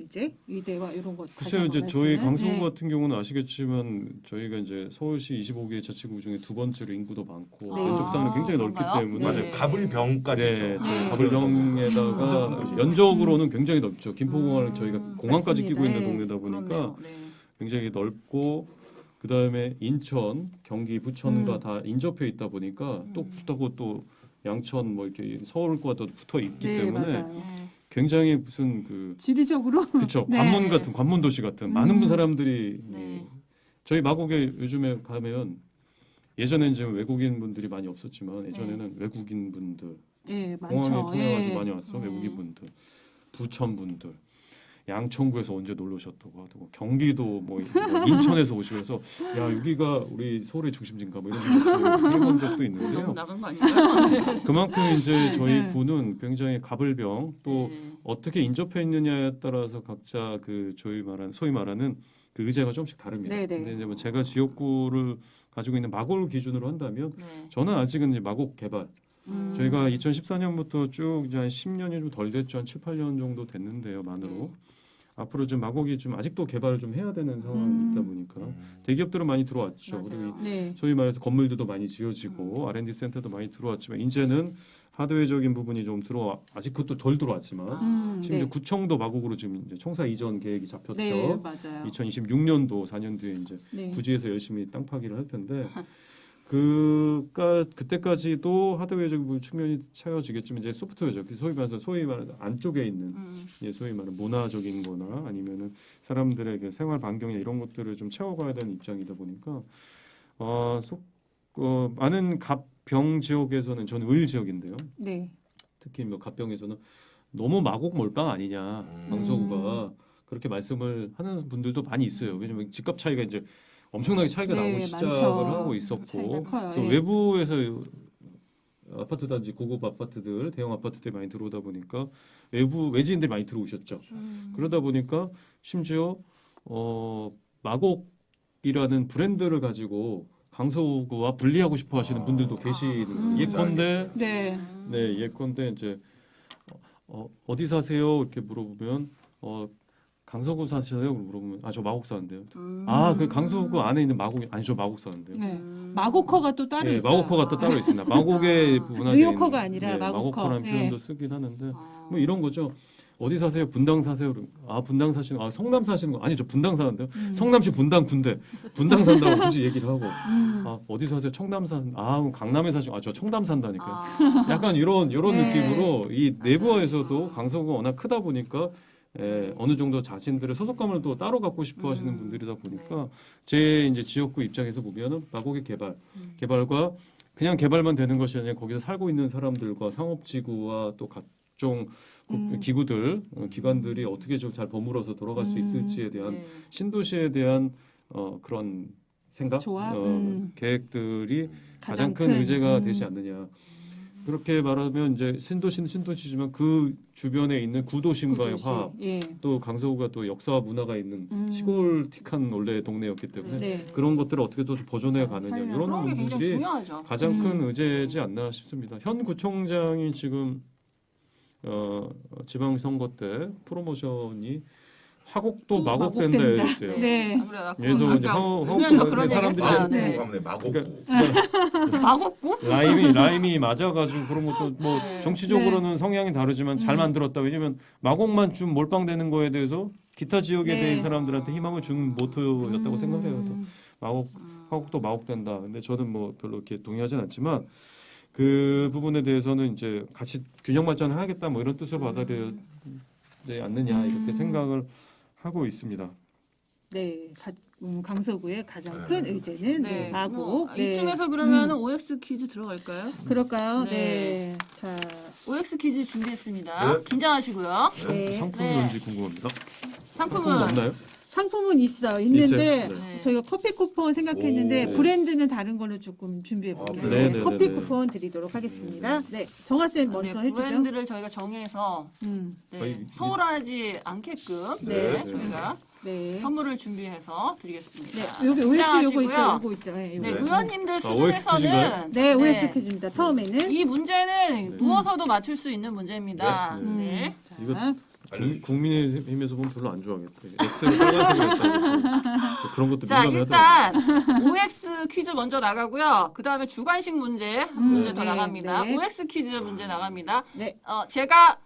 의제와 이런 것. 다시 글쎄요, 한번 이제 저희 말씀을. 강서구 네. 같은 경우는 아시겠지만 저희가 이제 서울시 25개 자치구 중에 두 번째로 인구도 많고 네. 면적상은 굉장히 넓기 그런가요? 때문에 맞아요. 가불병까지죠. 네, 저희 네. 가불령에다가 네. 면적으로는 굉장히 넓죠. 김포공항을 저희가 공항까지 맞습니다. 끼고 있는 네. 동네다 보니까 그렇네요. 네. 굉장히 넓고 그 다음에 인천, 경기, 부천과 음. 다 인접해 있다 보니까 또 붙하고 또 양천 뭐 이렇게 서울과도 붙어 있기 네, 때문에 맞아요. 네. 굉장히 무슨 그 지리적으로 그렇죠 네. 관문 같은 관문 도시 같은 많은 음. 사람들이 네. 저희 마곡에 요즘에 가면 예전에는 이제 외국인 분들이 많이 없었지만 예전에는 외국인 분들 예, 공항에 많죠. 통해가지고 예. 많이 왔어 네. 외국인 분들 부천 분들 양천구에서 언제 놀러 오셨다고 하고 경기도 뭐 인천에서 오시고 해서 야 여기가 우리 서울의 중심지인가 뭐 이런 생각을 들어본 적도 너무 있는데요. 나간 거 아닌가요? 네. 그만큼 이제 네. 저희 네. 구는 굉장히 가불병 또 네. 어떻게 인접해 있느냐에 따라서 각자 그 소위 말하는 그 의제가 조금씩 다릅니다. 네네. 근데 이제 뭐 제가 지역구를 가지고 있는 마곡을 기준으로 한다면 네. 저는 아직은 이제 마곡 개발 음. 저희가 2014년부터 쭉 이제 한 10년이 좀 덜 됐죠. 한 7, 8년 정도 됐는데요. 만으로. 앞으로 좀 마곡이 좀 아직도 개발을 좀 해야 되는 상황이 있다 보니까 대기업들은 많이 들어왔죠. 그리고 맞아요. 네. 소위 말해서 건물들도 많이 지어지고 R&D 센터도 많이 들어왔지만 이제는 하드웨어적인 부분이 좀 아직 그것도 덜 들어왔지만 심지어 네. 구청도 마곡으로 지금 이제 청사 이전 계획이 잡혔죠. 네, 맞아요. 2026년도 4년 뒤에 이제 네. 부지에서 열심히 땅 파기를 할 텐데 그때까지도 하드웨어적인 측면이 채워지겠지만 이제 소프트웨어죠. 소위 말해서 안쪽에 있는 소위 말하는 문화적인 거나 아니면은 사람들에게 생활 반경이나 이런 것들을 좀 채워가야 되는 입장이다 보니까 많은 갑병 지역에서는 저는 을 지역인데요. 네. 특히 뭐 갑병에서는 너무 마곡 몰빵 아니냐 강서구가 그렇게 말씀을 하는 분들도 많이 있어요. 왜냐면 집값 차이가 이제 엄청나게 차이가 네, 나고 시작을 많죠. 하고 차이가 있었고 커요. 또 예. 외부에서 아파트 단지 고급 아파트들 대형 아파트들이 많이 들어오다 보니까 외지인들이 많이 들어오셨죠. 그러다 보니까 심지어 마곡이라는 브랜드를 가지고 강서구와 분리하고 싶어 하시는 분들도 계시는 거예요. 예컨대 네. 네 예컨대 이제 어디 사세요 이렇게 물어보면 강서구 사시나요? 물어보면 저 마곡 사는데요. 그 강서구 안에 있는 마곡이 아니 저 마곡 사는데요. 네. 마곡커가 또 따로 네, 있어요. 마곡커가 또 따로 있습니다. 마곡의 문화재 뉴요커가 아니라 마곡커. 마곡커라는 네. 표현도 쓰긴 하는데 뭐 이런 거죠. 어디 사세요? 분당 사세요? 분당 사시는 성남 사시는 거 아니 저 분당 사는데요. 성남시 분당 군대 분당 산다고 굳이 얘기를 하고 어디 사세요? 청담 그럼 강남에 사시고 저 청담 산다니까요. 약간 이런 네. 느낌으로 이 내부에서도 강서구가 워낙 크다 보니까 어느 정도 자신들의 소속감을 또 따로 갖고 싶어 하시는 분들이다 보니까 제 이제 지역구 입장에서 보면은 마곡의 개발과 그냥 개발만 되는 것이 아니라 거기서 살고 있는 사람들과 상업지구와 또 각종 기구들, 기관들이 어떻게 좀 잘 버무러서 돌아갈 수 있을지에 대한 네. 신도시에 대한 그런 생각, 조합? 계획들이 가장 큰 의제가 되지 않느냐. 그렇게 말하면 이제 신도시는 신도시지만 그 주변에 있는 구도심과의 화합, 예. 또 강서구가 또 역사와 문화가 있는 시골틱한 원래 동네였기 때문에 네. 그런 것들을 어떻게 또 보존해 가느냐 이런 그런 게 굉장히 부분들이 중요하죠. 가장 큰 의제지 않나 싶습니다. 현 구청장이 지금 지방선거 때 프로모션이 화곡도 또 마곡된다 마곡된다. 했어요. 네. 아무래도 그래서 이제 아까 화곡 보면서 그런 얘기 사람들이 했어요. 이제 네. 하면 마곡구. 그러니까 마곡구? 라임이 맞아가지고 그런 것도 뭐 네. 정치적으로는 성향이 다르지만 잘 만들었다. 왜냐면 마곡만 좀 몰빵되는 거에 대해서 기타 지역에 네. 대한 사람들한테 희망을 준 모토였다고 생각해요. 그래서 화곡도 마곡된다. 근데 저는 뭐 별로 이렇게 동의하진 않지만 그 부분에 대해서는 이제 같이 균형 발전을 하겠다 뭐 이런 뜻으로 받아들여지 않느냐 이렇게 생각을 하고 있습니다. 네, 강서구의 가장 큰 의제는 네, 마곡. 뭐 네. 이쯤에서 그러면 OX 퀴즈 들어갈까요? 그럴까요? 네. 네. 자, OX 퀴즈 준비했습니다. 네. 긴장하시고요. 네. 상품이 네. 뭔지 궁금합니다. 상품은 상품은 없나요? 상품은 있는데 있어요? 네. 저희가 커피 쿠폰 생각했는데 오. 브랜드는 다른 걸로 조금 준비해 볼게요. 아, 네, 네, 커피 네, 네. 쿠폰 드리도록 하겠습니다. 네, 정화 쌤 먼저 해주죠. 브랜드를 저희가 정해서 네, 거의 서운하지 않게끔 네. 저희가 네. 선물을 준비해서 네, 드리겠습니다. 여기 OX 요거 있죠, 긴장하시고요. 요거 있죠. 네, 네, 요거. 의원님들 OX 퀴즈인가요? 수준에서는 네, OX 퀴즈입니다. 처음에는 이 문제는 네. 누워서도 맞출 수 있는 문제입니다. 네, 네. 이거 자, 알려주십시오. 국민의힘에서 보면 별로 안 좋아하겠다. 엑셀을 빨간색으로 했다고 그런 것도 자, 민감하더라고요. 일단 OX 퀴즈 먼저 나가고요. 그 다음에 주관식 문제 한 문제 더 네, 나갑니다. 네. OX 퀴즈 문제 나갑니다. 네. 제가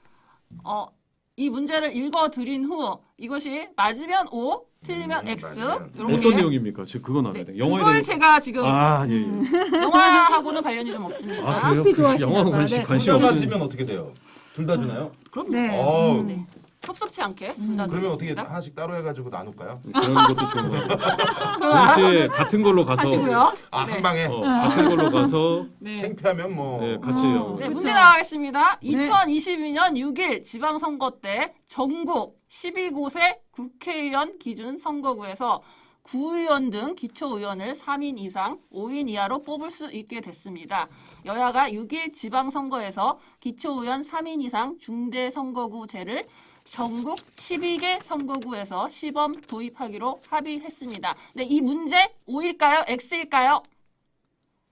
이 문제를 읽어드린 후 이것이 맞으면 O, 틀리면 X 맞으면. 이렇게 어떤 내용입니까? 지금 그건 알아야 네, 돼. 영화에 그걸 대해 제가 지금 예, 예. 영화하고는 관련이 좀 없습니다. 아, 그래요? 커피 좋아하시나 영화 봐요. 관심 네. 관심 둘다 없는. 맞으면 어떻게 돼요? 둘 다 주나요? 그럼요. 네. 어우. 네. 섭섭지 않게 둘 다 그러면 어떻게 드리겠습니다. 하나씩 따로 해가지고 나눌까요? 그런 것도 좋은 거예요. 그럼 동시에 같은 걸로 가서 하시고요. 아, 네. 한 방에 같은 걸로 가서 네. 창피하면 뭐 네, 같이 어. 네, 그렇죠. 문제 나가겠습니다. 네. 2022년 6일 지방선거 때 전국 12곳의 국회의원 기준 선거구에서 구의원 등 기초의원을 3인 이상 5인 이하로 뽑을 수 있게 됐습니다. 여야가 6일 지방선거에서 기초의원 3인 이상 중대선거구제를 전국 12개 선거구에서 시범 도입하기로 합의했습니다. 네, 이 문제 O일까요? X일까요?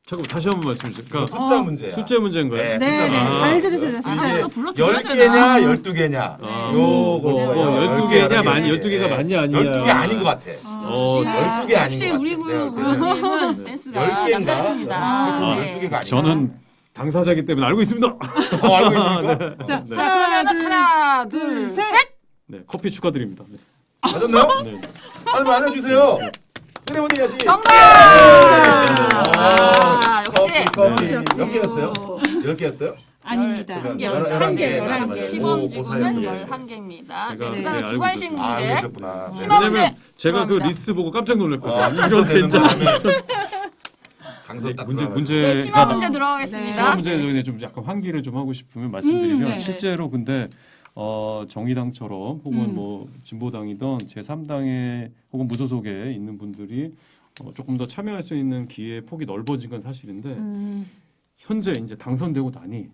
잠깐 다시 한번 말씀해 주세요. 그러니까 숫자 문제야. 숫자 문제인가요? 네, 네, 숫자 네, 문제. 잘 들으세요. 아, 이게 이거 불러드려야 10개냐 12개냐 아, 요거 네. 12개냐 많이 12개가 많냐 아니냐. 12개 아닌 것 같아. 어, 12개 아닌 역시 것 같아. 우리 내가 의원님은 네. 센스가 10개인가? 남다르십니다. 아, 네. 12개가 아니야. 저는 당사자이기 때문에 알고 있습니다. 알고 있습니까? 자, 네. 자, 그러면 하나, 둘, 셋. 네, 커피 축하드립니다. 네. 맞았나요? 네. 빨리 알려주세요. 그래 오늘 해야지. 정답! 아, 역시. 커피. 역시. 몇 개였어요? 10개였어요? 아닙니다. 한 개, 11개. 11개. 시범 오, 지구는 고사였네. 11개입니다. 제가 네, 네, 그다음에 알고 주관식 있었습니다. 아, 문제. 그러셨구나. 심한 왜냐면 문제 제가 그 들어갑니다. 리스트 보고 깜짝 놀랐거든요. 아, 이런 젠장. 강서 딱 문제 들어가가지고. 문제 네, 심한 문제 들어가겠습니다. 심한 문제 저희는 좀 약간 환기를 좀 하고 싶으면 말씀드리면 네. 실제로 근데 정의당처럼 혹은 뭐 진보당이던 제3당에 혹은 무소속에 있는 분들이 조금 더 참여할 수 있는 기회의 폭이 넓어진 건 사실인데 현재 이제 당선되고 나니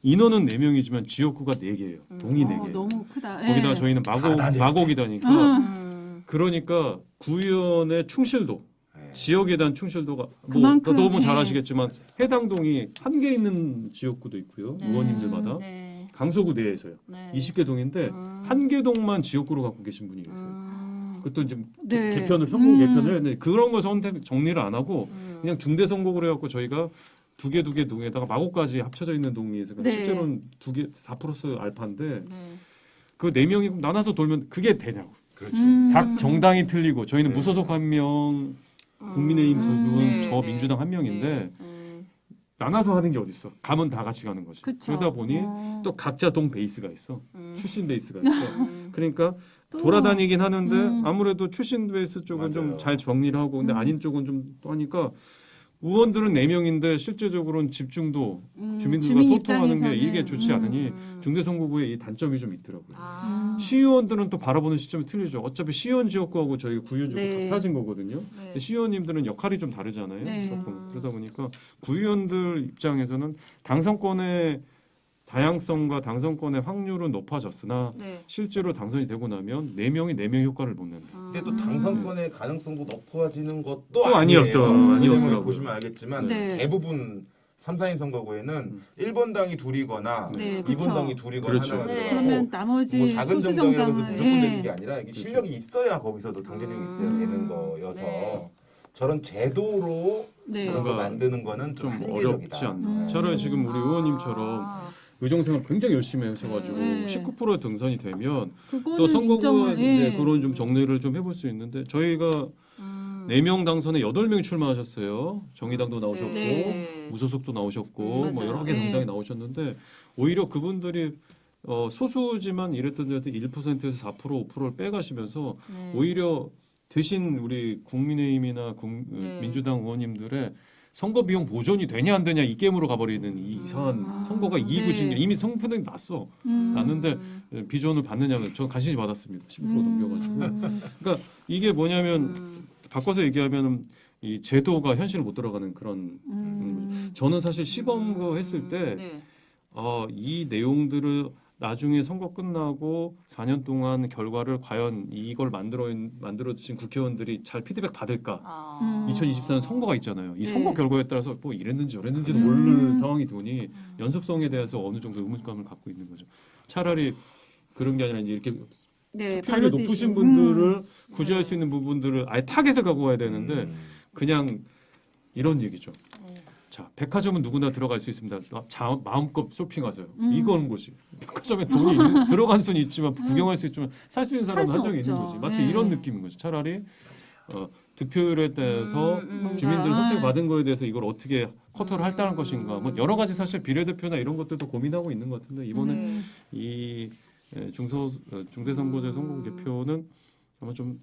인원은 4명이지만 지역구가 4개예요. 동이 4개. 너무 크다. 거기다 네. 저희는 다 네 개. 마곡이다니까 음. 그러니까 구의원의 충실도 네. 지역에 대한 충실도가 뭐 그만큼, 너무 잘 예. 아시겠지만 해당 동이 한 개 있는 지역구도 있고요. 네. 의원님들마다 네. 강서구 내에서요. 네. 20개 동인데 한 개 동만 지역구로 갖고 계신 분이 계세요. 그것도 이제 네. 개편을 선거구 개편을 했는데 그런 거 정리를 안 하고 음. 그냥 중대 선거구로 해갖고 저희가 두 개 동에다가 마곡까지 합쳐져 있는 동이에서 네. 실제로는 2개 4 알파인데 네. 그 4명이 나눠서 돌면 그게 되냐고. 그렇죠. 각 정당이 틀리고 저희는 네. 무소속 한 명, 국민의힘 두 분, 네, 저 네. 민주당 한 명인데 네. 나눠서 하는 게 어딨어? 가면 다 같이 가는 거지. 그쵸. 그러다 보니 또 각자 동 베이스가 있어. 출신 베이스가 있어. 그러니까 또, 돌아다니긴 하는데 아무래도 출신 베이스 쪽은 좀 맞아요. 잘 정리를 하고 근데 아닌 쪽은 좀 또 하니까 의원들은 4명인데 실제적으로는 집중도 주민들과 주민 소통하는 게 입장에서는, 이게 좋지 않으니 중대선거구에 이 단점이 좀 있더라고요. 아. 시의원들은 또 바라보는 시점이 틀리죠. 어차피 시의원 지역구하고 저희가 구의원 지역구 네. 같아진 거거든요. 네. 근데 시의원님들은 역할이 좀 다르잖아요. 네. 조금 그러다 보니까 구의원들 입장에서는 당선권의 다양성과 당선권의 확률은 높아졌으나 네. 실제로 당선이 되고 나면 4명이 4명 효과를 못 낸다. 근데 또 당선권의 가능성도 높아지는 것도 또 아니었죠. 왜냐면 아니었더라고요. 보시면 알겠지만 네. 대부분 3, 4인 선거구에는 1번당이 둘이거나 네, 2번당이 둘이거나 그렇죠. 하나가 네. 들어가고 그러면 나머지 뭐 작은 소수 정당이라도 정당은 무조건 되는 예. 게 아니라 이게 실력이 있어야 거기서도 경쟁력이 있어야 되는 거여서 네. 저런 제도로 네. 그런 거 뭔가 만드는 거는 좀 좀 한계적이다. 어렵지 않나. 차라리 지금 우리 의원님처럼 의정생활 굉장히 열심히 하셔가지고 네. 19% 등산이 되면 그거는 또 선거구에 인정을, 예. 이제 그런 좀 정리를 좀 해볼 수 있는데 저희가 4명 당선에 8명이 출마하셨어요. 정의당도 나오셨고 네. 무소속도 나오셨고 맞아요. 뭐 여러 개 네. 정당이 나오셨는데 오히려 그분들이 소수지만 이랬던 데도 1%에서 4% 5%를 빼가시면서 네. 오히려 대신 우리 국민의힘이나 네. 민주당 의원님들의 선거 비용 보존이 되냐 안 되냐 이 게임으로 가버리는 이 이상한 선거가 이기고진 네. 이미 선거는 났어. 났는데 비전을 받느냐면 저 간신히 받았습니다. 15% 넘겨가지고. 그러니까 이게 뭐냐면 바꿔서 얘기하면 이 제도가 현실을 못 들어가는 그런 거죠. 저는 사실 시범거 했을 때 네. 이 내용들을 나중에 선거 끝나고 4년 동안 결과를 과연 이걸 만들어 주신 국회의원들이 잘 피드백 받을까? 2024년 선거가 있잖아요. 이 네. 선거 결과에 따라서 뭐 이랬는지 저랬는지도 모르는 상황이 되니 연속성에 대해서 어느 정도 의문감을 갖고 있는 거죠. 차라리 그런 게 아니라 이제 이렇게 네, 투표율이 발로 높으신 뛰시- 분들을 구제할 네. 수 있는 부분들을 아예 타겟에 갖고 와야 되는데 그냥 이런 얘기죠. 자, 백화점은 누구나 들어갈 수 있습니다. 마음껏 쇼핑하세요. 이건 거지. 백화점에 돈이 들어간 수는 있지만 구경할 수 있지만 살 수 있는 사람은 살수 한정이 있는 없죠. 거지. 마치 네. 이런 느낌인 거죠. 차라리 득표율에 대해서 주민들 아. 선택받은 거에 대해서 이걸 어떻게 커터를 할다는 것인가. 뭐 여러 가지 사실 비례대표나 이런 것들도 고민하고 있는 것 같은데 이번에 이 중대선거제 선거구 개표는 아마 좀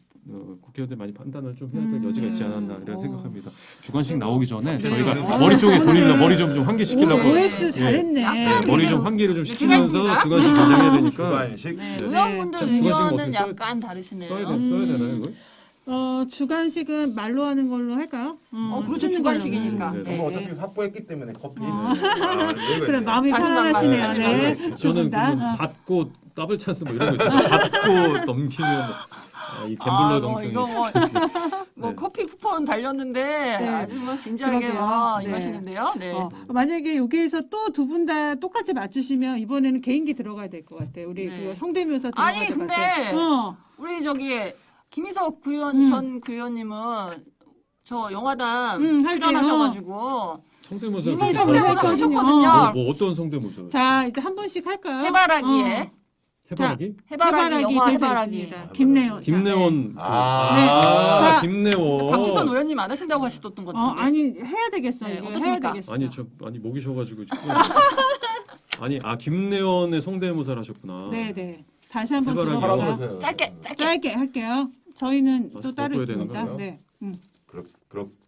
국회의원들 많이 판단을 좀 해야 될 여지가 있지 않았나 이런 생각합니다. 주관식 나오기 전에 네. 저희가 네. 머리 쪽에 돌리려 머리 좀 환기시키려고 OX 잘했네. 약간 머리 좀 네. 환기를 좀 네, 시키면서 주관식인가? 주관식 긴장해야 되니까 주관식 네. 네. 의원분들 자, 주관식은 의견은 어떻게 약간 다르시네요. 써야 되나요 이걸? 주간식은 말로 하는 걸로 할까요? 그렇죠. 쓰는 주관식이니까. 걸로. 네. 뭐 어차피 확보했기 때문에 커피. 그래 마음이 자신감 편안하시네요. 가져요, 네. 자신감. 저는 조금 다. 그거 받고 더블 찬스 뭐 이런 거 있어요. 받고 넘기면 이 갬블러 정성이 이거 뭐 네. 커피 쿠폰 달렸는데 네. 아주 뭐 진지하게 그러게요. 막 네. 임하시는데요. 네. 만약에 여기에서 또 두 분 다 똑같이 맞추시면 이번에는 개인기 들어가야 될 것 같아요. 우리 네. 그 성대묘사 들어가야 아니, 될 것 근데 같아요. 우리 저기 김희석 전 구의원님은 저 영화담 할게요. 출연하셔가지고 성대모사 이미 성대모사 하셨거든요. 뭐 어떤 성대모사? 자 이제 한 분씩 할까요? 해바라기에 해바라기? 해바라기 영화 대사 해바라기. 있습니다. 김래원. 김내원 자, 김내원 박지선 의원님 안 하신다고 하셨던 것 같은데. 아니 해야 되겠어. 네, 이거 해야 어떻습니까? 되겠어. 아니 목이 쉬어가지고 지금 김내원의 성대모사를 하셨구나. 네네. 다시 한번 해바라기 들어볼까요? 하라고 짧게. 짧게 할게요. 저희는 아, 또 따로 바꿔야 되는 있습니다. 거예요? 네.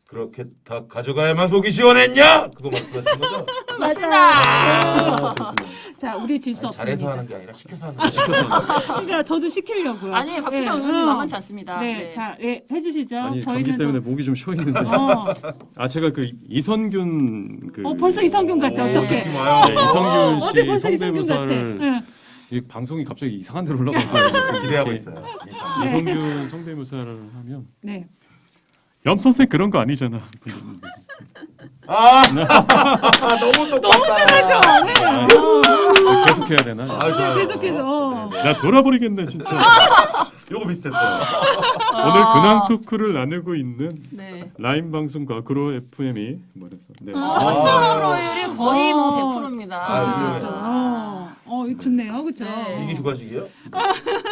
그렇게 다 가져가야만 속이 시원했냐? 그거 말씀하시는 거죠? 맞습니다. 자, 우리 질 수 잘해서 없습니다. 하는 게 아니라 시켜서 하는 거예요. 그러니까 저도 시키려고요. 아니 박지선 네, 의원님 만만치 않습니다. 네, 네. 자, 해주시죠. 아니 저희는 감기 때문에 목이 좀 쉬어 있는데 제가 그 이선균 벌써 이성균 같아. 네. 어떡해. 느낌 와요. 네, 이성균 어디 씨 벌써 이성균 같아. 성대모사를 네. 이 방송이 갑자기 이상한 데로 올라가고 기대하고 있어요. 이성균 성대모사를 하면 네. 염 선생 그런 거 아니잖아. 너무 똑같다. 계속 해야 되나? 좋아요. 계속해서. 나 돌아버리겠네 진짜. 요거 비슷했어요. 오늘 근황 토크를 나누고 있는 네. 라인 방송과 그로 FM이 뭐래서 네. 수요일이 거의 뭐 100%입니다. 그렇죠. 이거 좋네요. 그렇죠? 네. 이게 주관식이에요?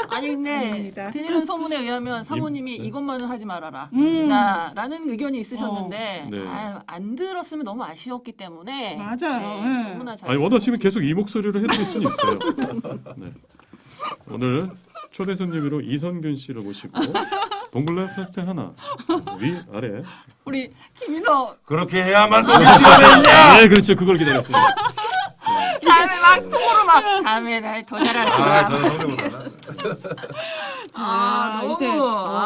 아니 근데 아닙니다. 들리는 소문에 의하면 사모님이 이것만은 하지 말아라 라는 의견이 있으셨는데 네. 안 들었으면 너무 아쉬웠기 때문에 맞아요. 네, 네. 너무나 잘 아니 원하시면 계속 이 목소리를 해드릴 수는 있어요. 네. 오늘 초대 손님으로 이선균 씨를 모시고 동글라 파스텔 하나 위 아래. 우리 김희석 그렇게 해야만 속이 시원했냐? 네 그렇죠 그걸 기다렸습니다. 다음에 막 속으로 막 다음에 날 더 잘할 거야. 저는 성대모사는. 자, 너무 이제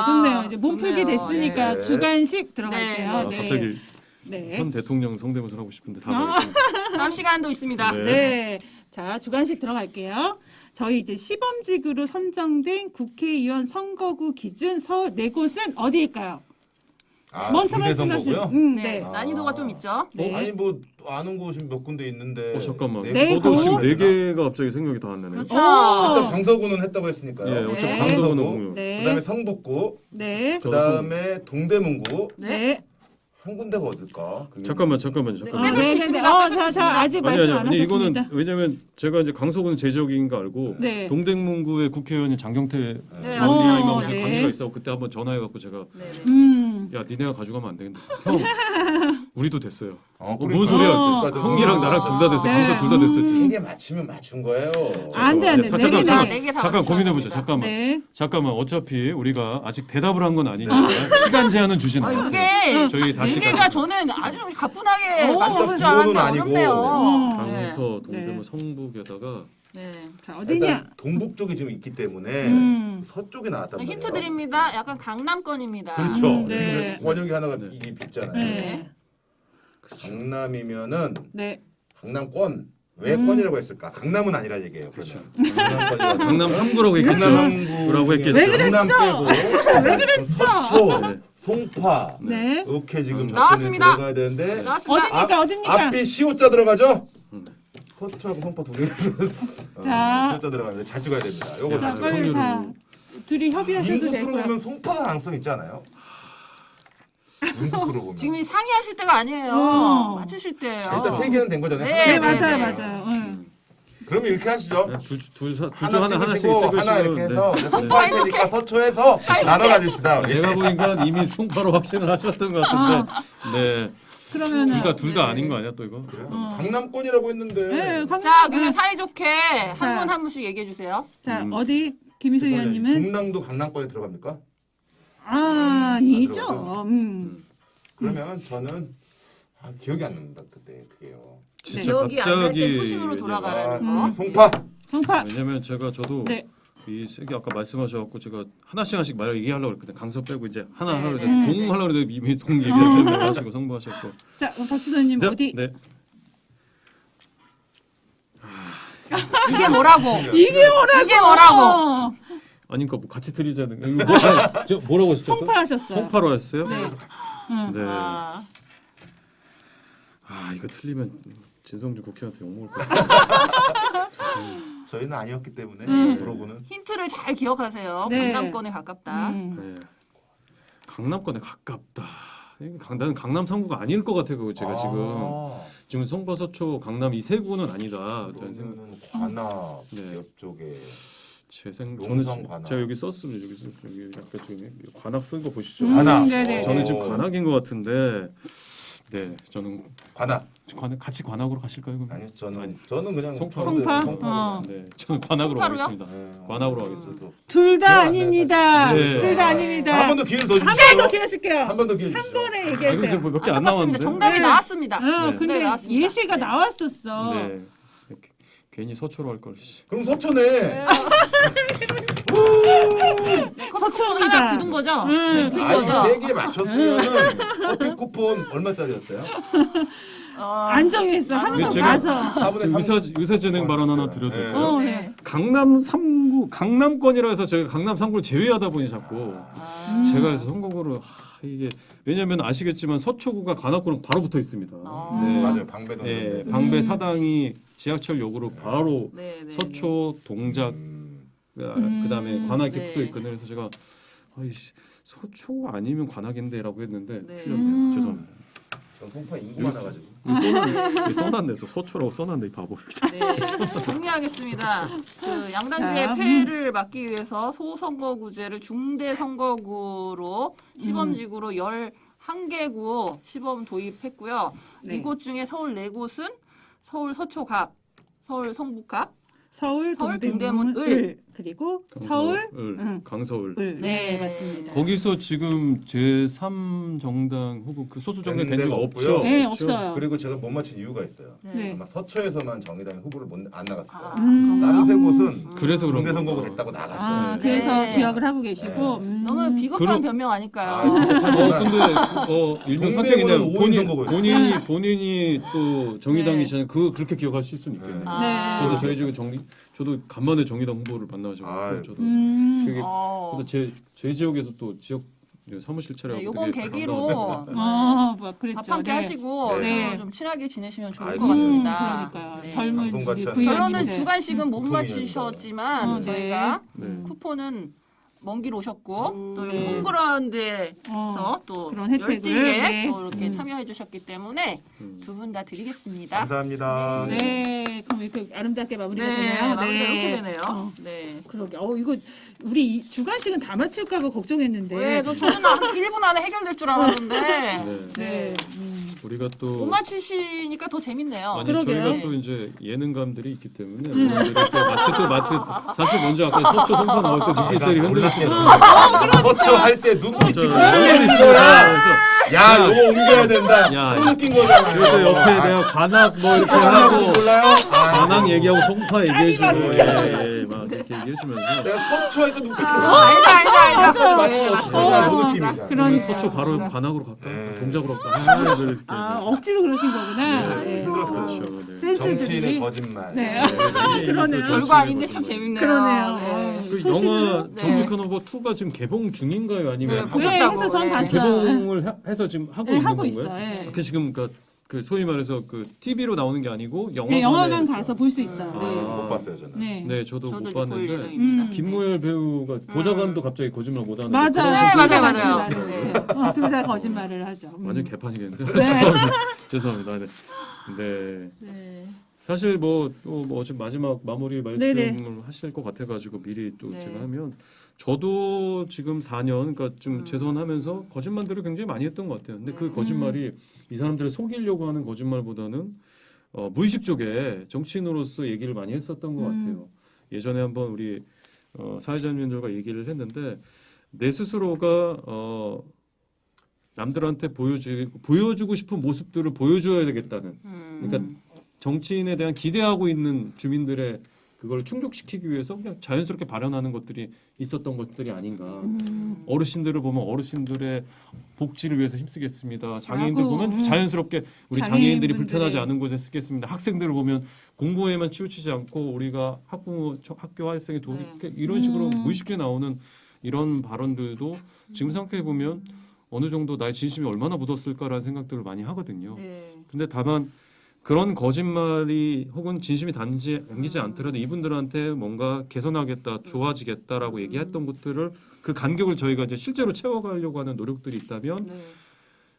좋네요. 이제 몸풀기 좋네요. 됐으니까 예. 주간식 들어갈게요. 아, 네. 갑자기 네. 현 대통령 성대모사 하고 싶은데 다 모르겠습니다. 다음 시간도 있습니다. 네. 네. 자, 주간식 들어갈게요. 저희 이제 시범직으로 선정된 국회의원 선거구 기준 서울 네 곳은 어디일까요? 먼저 중대 말씀하신. 선거고요? 네, 네. 난이도가 좀 있죠. 네. 아니 뭐 아는 곳이 몇 군데 있는데. 잠깐만. 네, 저도 지금 고. 4개가 갑자기 생각이 다 안 나네요. 그렇죠. 일단 강서구는 했다고 했으니까요. 예, 네. 어차피 강서구, 강서구는 공유. 네. 그다음에 성북구, 네. 그다음에 동대문구. 네. 한 군데가 어딜까? 그게 잠깐만요. 네. 어, 뺏을 수 네, 있습니다. 네. 뺏을 수 자, 있습니다. 아직 아니 말씀 아니 안 아니 하셨습니다. 이거는 왜냐면 제가 이제 강서구는 제 지역인 거 알고 네. 동대문구의 국회의원이 장경태 네, 의원님하고 네. 제가 관계가 있어 그때 한번 전화해갖고 제가 네, 네. 야 니네가 가져가면 안 되겠는데 형 우리도 됐어요. 그러니까. 뭔 소리야? 어. 형이랑 나랑 둘 다 됐어요. 네. 강서 둘 다 됐어요. 지금. 3개 맞추면 맞춘 거예요. 안 돼, 안 돼. 잠깐, 네 개, 잠깐, 네 네 개 다 잠깐 맞추셔야 고민해보자. 됩니다. 잠깐만. 네. 잠깐만. 어차피 우리가 아직 대답을 한 건 아니니까 시간 제한은 주진 않았어요. 이게 저희 다시 네 개가 저는 아주 가뿐하게 오, 맞췄을 줄 기본은 알았는데 아니고. 어렵네요. 강서 네. 동대문 성북에다가 네. 자, 어디냐? 일단 동북 쪽이 지금 있기 때문에 서쪽이 나왔단 네. 말이에요. 힌트 드립니다. 약간 강남권입니다. 그렇죠. 네. 지금 원역이 하나가 네. 이게 있잖아요. 네. 강남이면은 네. 강남권. 왜 권이라고 했을까? 강남은 아니라 얘기예요. 그렇죠. 강남권이라고. 강남 3구라고 했겠죠. 강남구라고 했겠죠. 왜 그랬어? 강남 빼고 왜 그랬어? 서초, 네. 송파 네. 이렇게 지금 접근이 나왔습니다. 들어가야 되는데 나왔습니다. 어딥니까? 어딥니까? 앞이 시오자 들어가죠? 음. 서초하고 송파 두 개. 자. 시오자 들어가면 잘 찍어야 됩니다. 요거 자, 잘 빨리 찍어요. 자. 둘이 협의하셔도 될 인구수로 거야. 보면 송파가 가능성 있지 않아요? 인구수로 보면. 지금 이 상의하실 때가 아니에요. 어. 맞추실 때예요. 일단 세 개는 된 거잖아요. 네, 네, 네, 맞아요, 네. 맞아요. 응. 그러면 이렇게 하시죠. 둘중 하나 하나씩 찍으시고 찍으시고 하나 이렇게 해서 네. 송파일 테니까 서초에서 나눠 가집시다. 우리. 내가 보니까 이미 송파로 확신을 하셨던 것 같은데 네. 그러면은 둘 다 아닌 거 아니야 또 이거? 그래요? 어. 강남권이라고 했는데. 네, 강남. 자, 그러면 사이좋게 자. 한 분 한 분씩 얘기해 주세요. 자, 어디 김희수 의원님은 중랑도 강남권에 들어갑니까? 아니죠. 그러면 저는 기억이 안 납니다 그때 그게요. 진짜 기억이 안 날 때 갑자기 초심으로 돌아가는 음. 거. 송파. 송파. 왜냐면 저도 네. 이 세계 아까 말씀하셔갖고 제가 하나씩 말 얘기하려고 그랬거든요. 강서 빼고 이제 하나 네, 하려고 네. 했는데 동 하려고 했는데 이미 동 얘기하시고 성부하셨고. 자, 박수선님 네, 어디? 네. 이게 뭐라고? 이게 뭐라고? 이게 뭐라고? 아니 그러니까 뭐 같이 드리자는 이거 저 뭐라고 하셨어요? 송파하셨어요. 송파로 하셨어요? 네. 응. 네. 아, 이거 틀리면 진성준 국회의원한테 욕먹을 것 같아요. 저희는 아니었기 때문에 음. 물어보는. 힌트를 잘 기억하세요. 네. 강남권에 가깝다. 네. 강남권에 가깝다. 나는 강남 3구가 아닐 것 같아요. 제가 지금 성파, 서초, 강남 이 세 구는 아니다. 저는 생각. 그러면은 관악 네. 옆쪽에 저는 용성 관악. 제가 여기 썼으면 여기 약간 지금 관악 쓴 거 보시죠. 관악. 네네. 저는 지금 관악인 것 같은데, 네, 저는 관악. 같이 관악으로 가실까요? 그럼? 아니 저는 아니. 그냥 송파. 송파? 송파. 네, 저는 관악으로 송파로요? 가겠습니다. 관악으로 가겠습니다. 둘 다 기억 안 아닙니다. 네. 둘 다 아닙니다. 한 번 더 기회를 더 한 주시죠. 번 더 기회 줄게요. 한 번 더 기회 주시죠. 한 번에 이거 얘기했어요. 지금 몇 개 안 안타깝습니다. 나왔는데. 정답이 네. 나왔습니다. 네. 근데 네, 나왔습니다. 예시가 네. 나왔었어. 네. 괜히 서초로 할 걸. 그럼 서초네. 네. 서초입니다. 하나 굳은 거죠? 네, 굳은 그쵸. 거죠? 세개 맞췄으면은 커피 쿠폰 얼마짜리였어요? 안 정했어. 하는 근데 거 제가- 봐서. 4분의 3. 의사진행 발언 하나 드려도 네. 될까요? 네. 강남 3구 강남권이라 해서 저희가 강남 3구를 제외하다 보니 자꾸 제가 해서 선거구를 이게 왜냐면 아시겠지만 서초구가 관악구랑 바로 붙어 있습니다. 네. 맞아요. 방배동. 네, 방배 사당이 지하철역으로 바로 네, 네, 서초 동작 그다음에 관악이 네. 붙어 있거든요. 그래서 제가 아이씨 서초 아니면 관악인데라고 했는데 네. 틀렸네요. 죄송합니다. 전 송파 인구가 나가지고. 써놨네. 저 서초라고 써놨네 이 바보. 네, 정리하겠습니다. 그 양당제의 자. 폐해를 막기 위해서 소선거구제를 중대선거구로 시범지구로 11개구 시범 도입했고요. 네. 이곳 중에 서울 4곳은 서울 서초갑, 서울 성북갑, 서울 서울 동대문 동대문 을 그리고 서울 강서을. 을. 네. 네, 맞습니다. 거기서 지금 제3 정당 혹은 그 소수 정당 된 된 적이 데가 없죠. 없고요. 네, 없죠? 없어요. 그리고 제가 못 맞힌 이유가 있어요. 네. 아마 서초에서만 정의당의 후보를 안 나갔을 거예요. 그런가요? 다른 세 곳은 그래서 그런 중대선거구 거구나. 됐다고 나갔어요. 아, 네. 그래서 네. 기억을 하고 계시고. 너무 비겁한 그럼- 변명 아닐까요? 근데 일명 선택이네요. 동대문은 5인 선거구였어요. 본인이 또 정의당이시잖아요. 그렇게 기억하실 수는 있겠네요. 네. 저도 저희 지금 저도 간만에 정의당 후보를 만나서 아, 저도 음. 되게 어. 근데 제 지역에서 또 지역 사무실 차려고 네, 요번 되게 계기로 반가웠는데. 뭐 그랬죠. 밥 함께 네. 하시고 네. 서로 좀 친하게 지내시면 좋을 아이고. 것 같습니다. 그러니까요. 네. 젊은 방송같이 우리 하는 결론은 부위원님들. 주간씩은 못 보통이 맞추셨지만 아닙니다. 저희가 네. 쿠폰은 먼 길 오셨고 또 네. 홈그라운드에서 또 그런 혜택을, 열띠게 네. 또 이렇게 참여해 주셨기 때문에 두 분 다 드리겠습니다. 감사합니다. 네, 그럼 이렇게 아름답게 마무리가 네, 되나요? 마무리가 이렇게 되네요. 네. 그러게. 이거 우리 주간씩은 다 맞출까봐 걱정했는데. 네, 저는 한 1분 안에 해결될 줄 알았는데 네. 네. 우리가 또 못 맞추시니까 더 재밌네요. 아니 그러게요. 저희가 또 이제 예능감들이 있기 때문에 오늘 또 마트 사실 먼저 아까 서초 송파 나올 때 눈빛들이 흔들리시고 서초 할 때 눈빛 찍고 그래서 야, 이거 옮겨야 된다. 야, 그 느낀 거잖아. 그래도 옆에 내가 관악 뭐 이렇게 하고 하고 몰라요? 관악 얘기하고 송파 얘기해주고 네. 막 이렇게 얘기해주면서 내가 서초 하니까 눈빛 알죠. 맞죠? 맞습니다. 그 느낌이잖아. 그러니까. 서초 바로 관악으로 갈까 네. 동작으로 갈까 이렇게 억지로 그러신 거구나. 네, 네. 힘들었어요. 그렇죠. 네. 센스들이. 정치인의 거짓말. 네. 그러네요. 별거 아닌데 참 재밌네요. 그러네요. 네. 그 소신으로? 영화 네. 정직한 후보 2가 지금 개봉 중인가요? 아니면 네, 하고 보셨다고. 해서 전 네. 봤어요. 개봉을 해서 지금 하고 네, 있는 하고 건가요? 있어요. 네. 그 지금 그 소위 말해서 그 TV로 나오는 게 아니고 네, 영화관 영화관에 가서 볼 수 있어요. 아. 못 봤어요, 저는. 네. 네, 저도 저도 못 이제 볼 봤는데 예정입니다. 김무열 배우가 보좌관도 갑자기 거짓말 못하는 맞아요. 네, 맞아요. 둘 다 거짓말을 하죠. 완전 개판이겠는데 네. 죄송합니다. 네. 네. 네. 사실 뭐 어제 마지막 마무리 말씀을 네네. 하실 것 같아가지고 미리 또 네. 제가 하면 저도 지금 4년 그러니까 좀 재선하면서 거짓말들을 굉장히 많이 했던 것 같아요. 근데 그 거짓말이 이 사람들을 속이려고 하는 거짓말보다는 무의식 쪽에 정치인으로서 얘기를 많이 했었던 것 같아요. 예전에 한번 우리 사회자님들과 얘기를 했는데 내 스스로가 남들한테 보여주고 싶은 모습들을 보여줘야 되겠다는 그러니까 정치인에 대한 기대하고 있는 주민들의 그걸 충족시키기 위해서 그냥 자연스럽게 발현하는 것들이 있었던 것들이 아닌가. 어르신들을 보면 어르신들의 복지를 위해서 힘쓰겠습니다. 장애인들 라고, 보면 자연스럽게 우리 장애인들이 불편하지 않은 곳에 쓰겠습니다. 학생들을 보면 공부에만 치우치지 않고 우리가 학교 활성에 이런 식으로 무의식에 나오는 이런 발언들도 지금 생각해 보면 어느 정도 나의 진심이 얼마나 묻었을까라는 생각들을 많이 하거든요. 네. 근데 다만 그런 거짓말이 혹은 진심이 담기지 않더라도 이분들한테 뭔가 개선하겠다, 좋아지겠다라고 얘기했던 것들을 그 간격을 저희가 이제 실제로 채워가려고 하는 노력들이 있다면 네.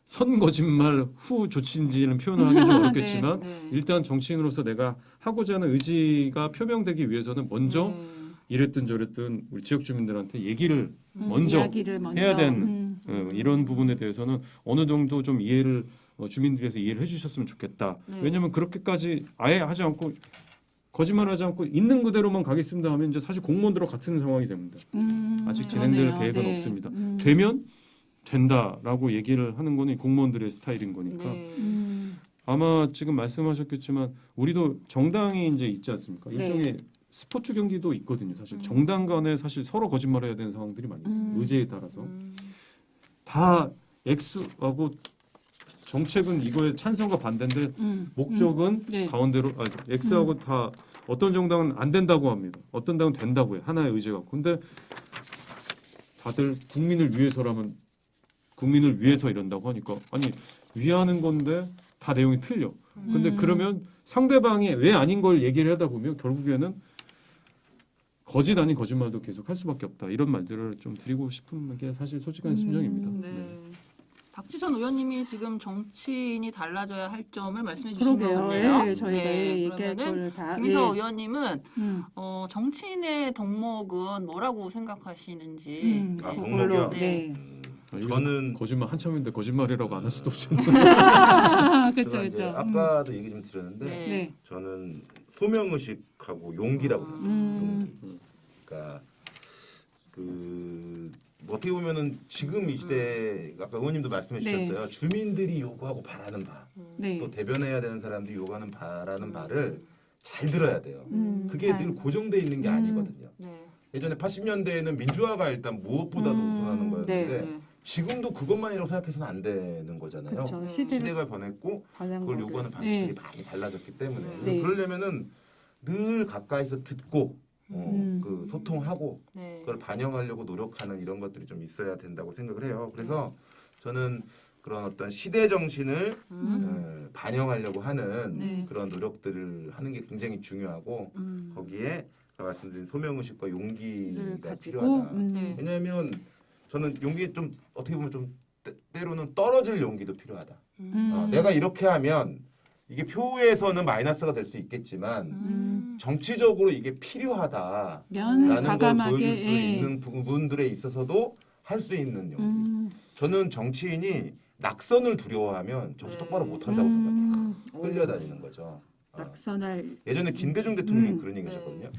선 거짓말 후 조치인지는 표현을 하기 좀 어렵겠지만 네. 일단 정치인으로서 내가 하고자 하는 의지가 표명되기 위해서는 먼저 네. 이랬든 저랬든 우리 지역 주민들한테 얘기를 먼저 이야기를 먼저 해야 되는 이런 부분에 대해서는 어느 정도 좀 이해를 주민들께서 이해를 해주셨으면 좋겠다. 네. 왜냐하면 그렇게까지 아예 하지 않고 거짓말하지 않고 있는 그대로만 가겠습니다 하면 이제 사실 공무원들과 같은 상황이 됩니다. 아직 진행될 그러네요. 계획은 네. 없습니다. 되면 된다라고 얘기를 하는 거는 공무원들의 스타일인 거니까 네. 아마 지금 말씀하셨겠지만 우리도 정당이 이제 있지 않습니까? 네. 일종의 스포츠 경기도 있거든요. 사실 정당 간에 사실 서로 거짓말해야 되는 상황들이 많이 있어요. 의제에 따라서 다 X하고 정책은 이거에 찬성과 반대인데 목적은 네. 가운데로 X하고 다 어떤 정당은 안 된다고 합니다. 어떤 당은 된다고 해요. 하나의 의제가. 근데 다들 국민을 위해서라면 국민을 위해서 이런다고 하니까 아니 위하는 건데 다 내용이 틀려. 근데 그러면 상대방이 왜 아닌 걸 얘기를 하다 보면 결국에는 거짓 아닌 거짓말도 계속 할 수밖에 없다. 이런 말들을 좀 드리고 싶은 게 사실 솔직한 심정입니다. 네. 박지선 의원님이 지금 정치인이 달라져야 할 점을 말씀해 주신 것 그러게요. 같네요. 예, 저희가 얘기할 그러면은 걸 다. 김희서 의원님은 음. 정치인의 덕목은 뭐라고 생각하시는지. 아, 네. 덕목이요? 네. 저는 거짓말 한참인데 거짓말이라고 안 할 수도 없잖아요. 그렇죠, 제가 이제 그렇죠. 아까도 얘기 좀 드렸는데 네. 네. 저는 소명의식하고 용기라고 생각해요. 용기. 그러니까 어떻게 보면은 지금 이 시대 아까 의원님도 말씀해 주셨어요. 주민들이 요구하고 바라는 바, 네. 또 대변해야 되는 사람들이 요구하는 바라는 바를 잘 들어야 돼요. 그게 잘. 늘 고정돼 있는 게 아니거든요. 네. 예전에 80년대에는 민주화가 일단 무엇보다도 우선하는 거였는데 네. 지금도 그것만이라고 생각해서는 안 되는 거잖아요. 그렇죠. 시대를 시대가 변했고 반영한 그걸 거를. 요구하는 방식들이 네. 많이 달라졌기 때문에 네. 그러려면은 늘 가까이서 듣고 그 소통하고 네. 그걸 반영하려고 노력하는 이런 것들이 좀 있어야 된다고 생각을 해요. 그래서 저는 그런 어떤 시대 정신을 반영하려고 하는 네. 그런 노력들을 하는 게 굉장히 중요하고 거기에 아까 말씀드린 소명의식과 용기가 필요하다. 네. 왜냐하면 저는 용기 좀 어떻게 보면 좀 때로는 떨어질 용기도 필요하다. 내가 이렇게 하면 이게 표에서는 마이너스가 될 수 있겠지만 정치적으로 이게 필요하다라는 걸 과감하게 보여줄 수 있는 부분들에 있어서도 할 수 있는 용기. 저는 정치인이 낙선을 두려워하면 정치 똑바로 못한다고 생각해요. 끌려다니는 거죠. 낙선할 예전에 김대중 대통령이 그런 얘기 하셨거든요.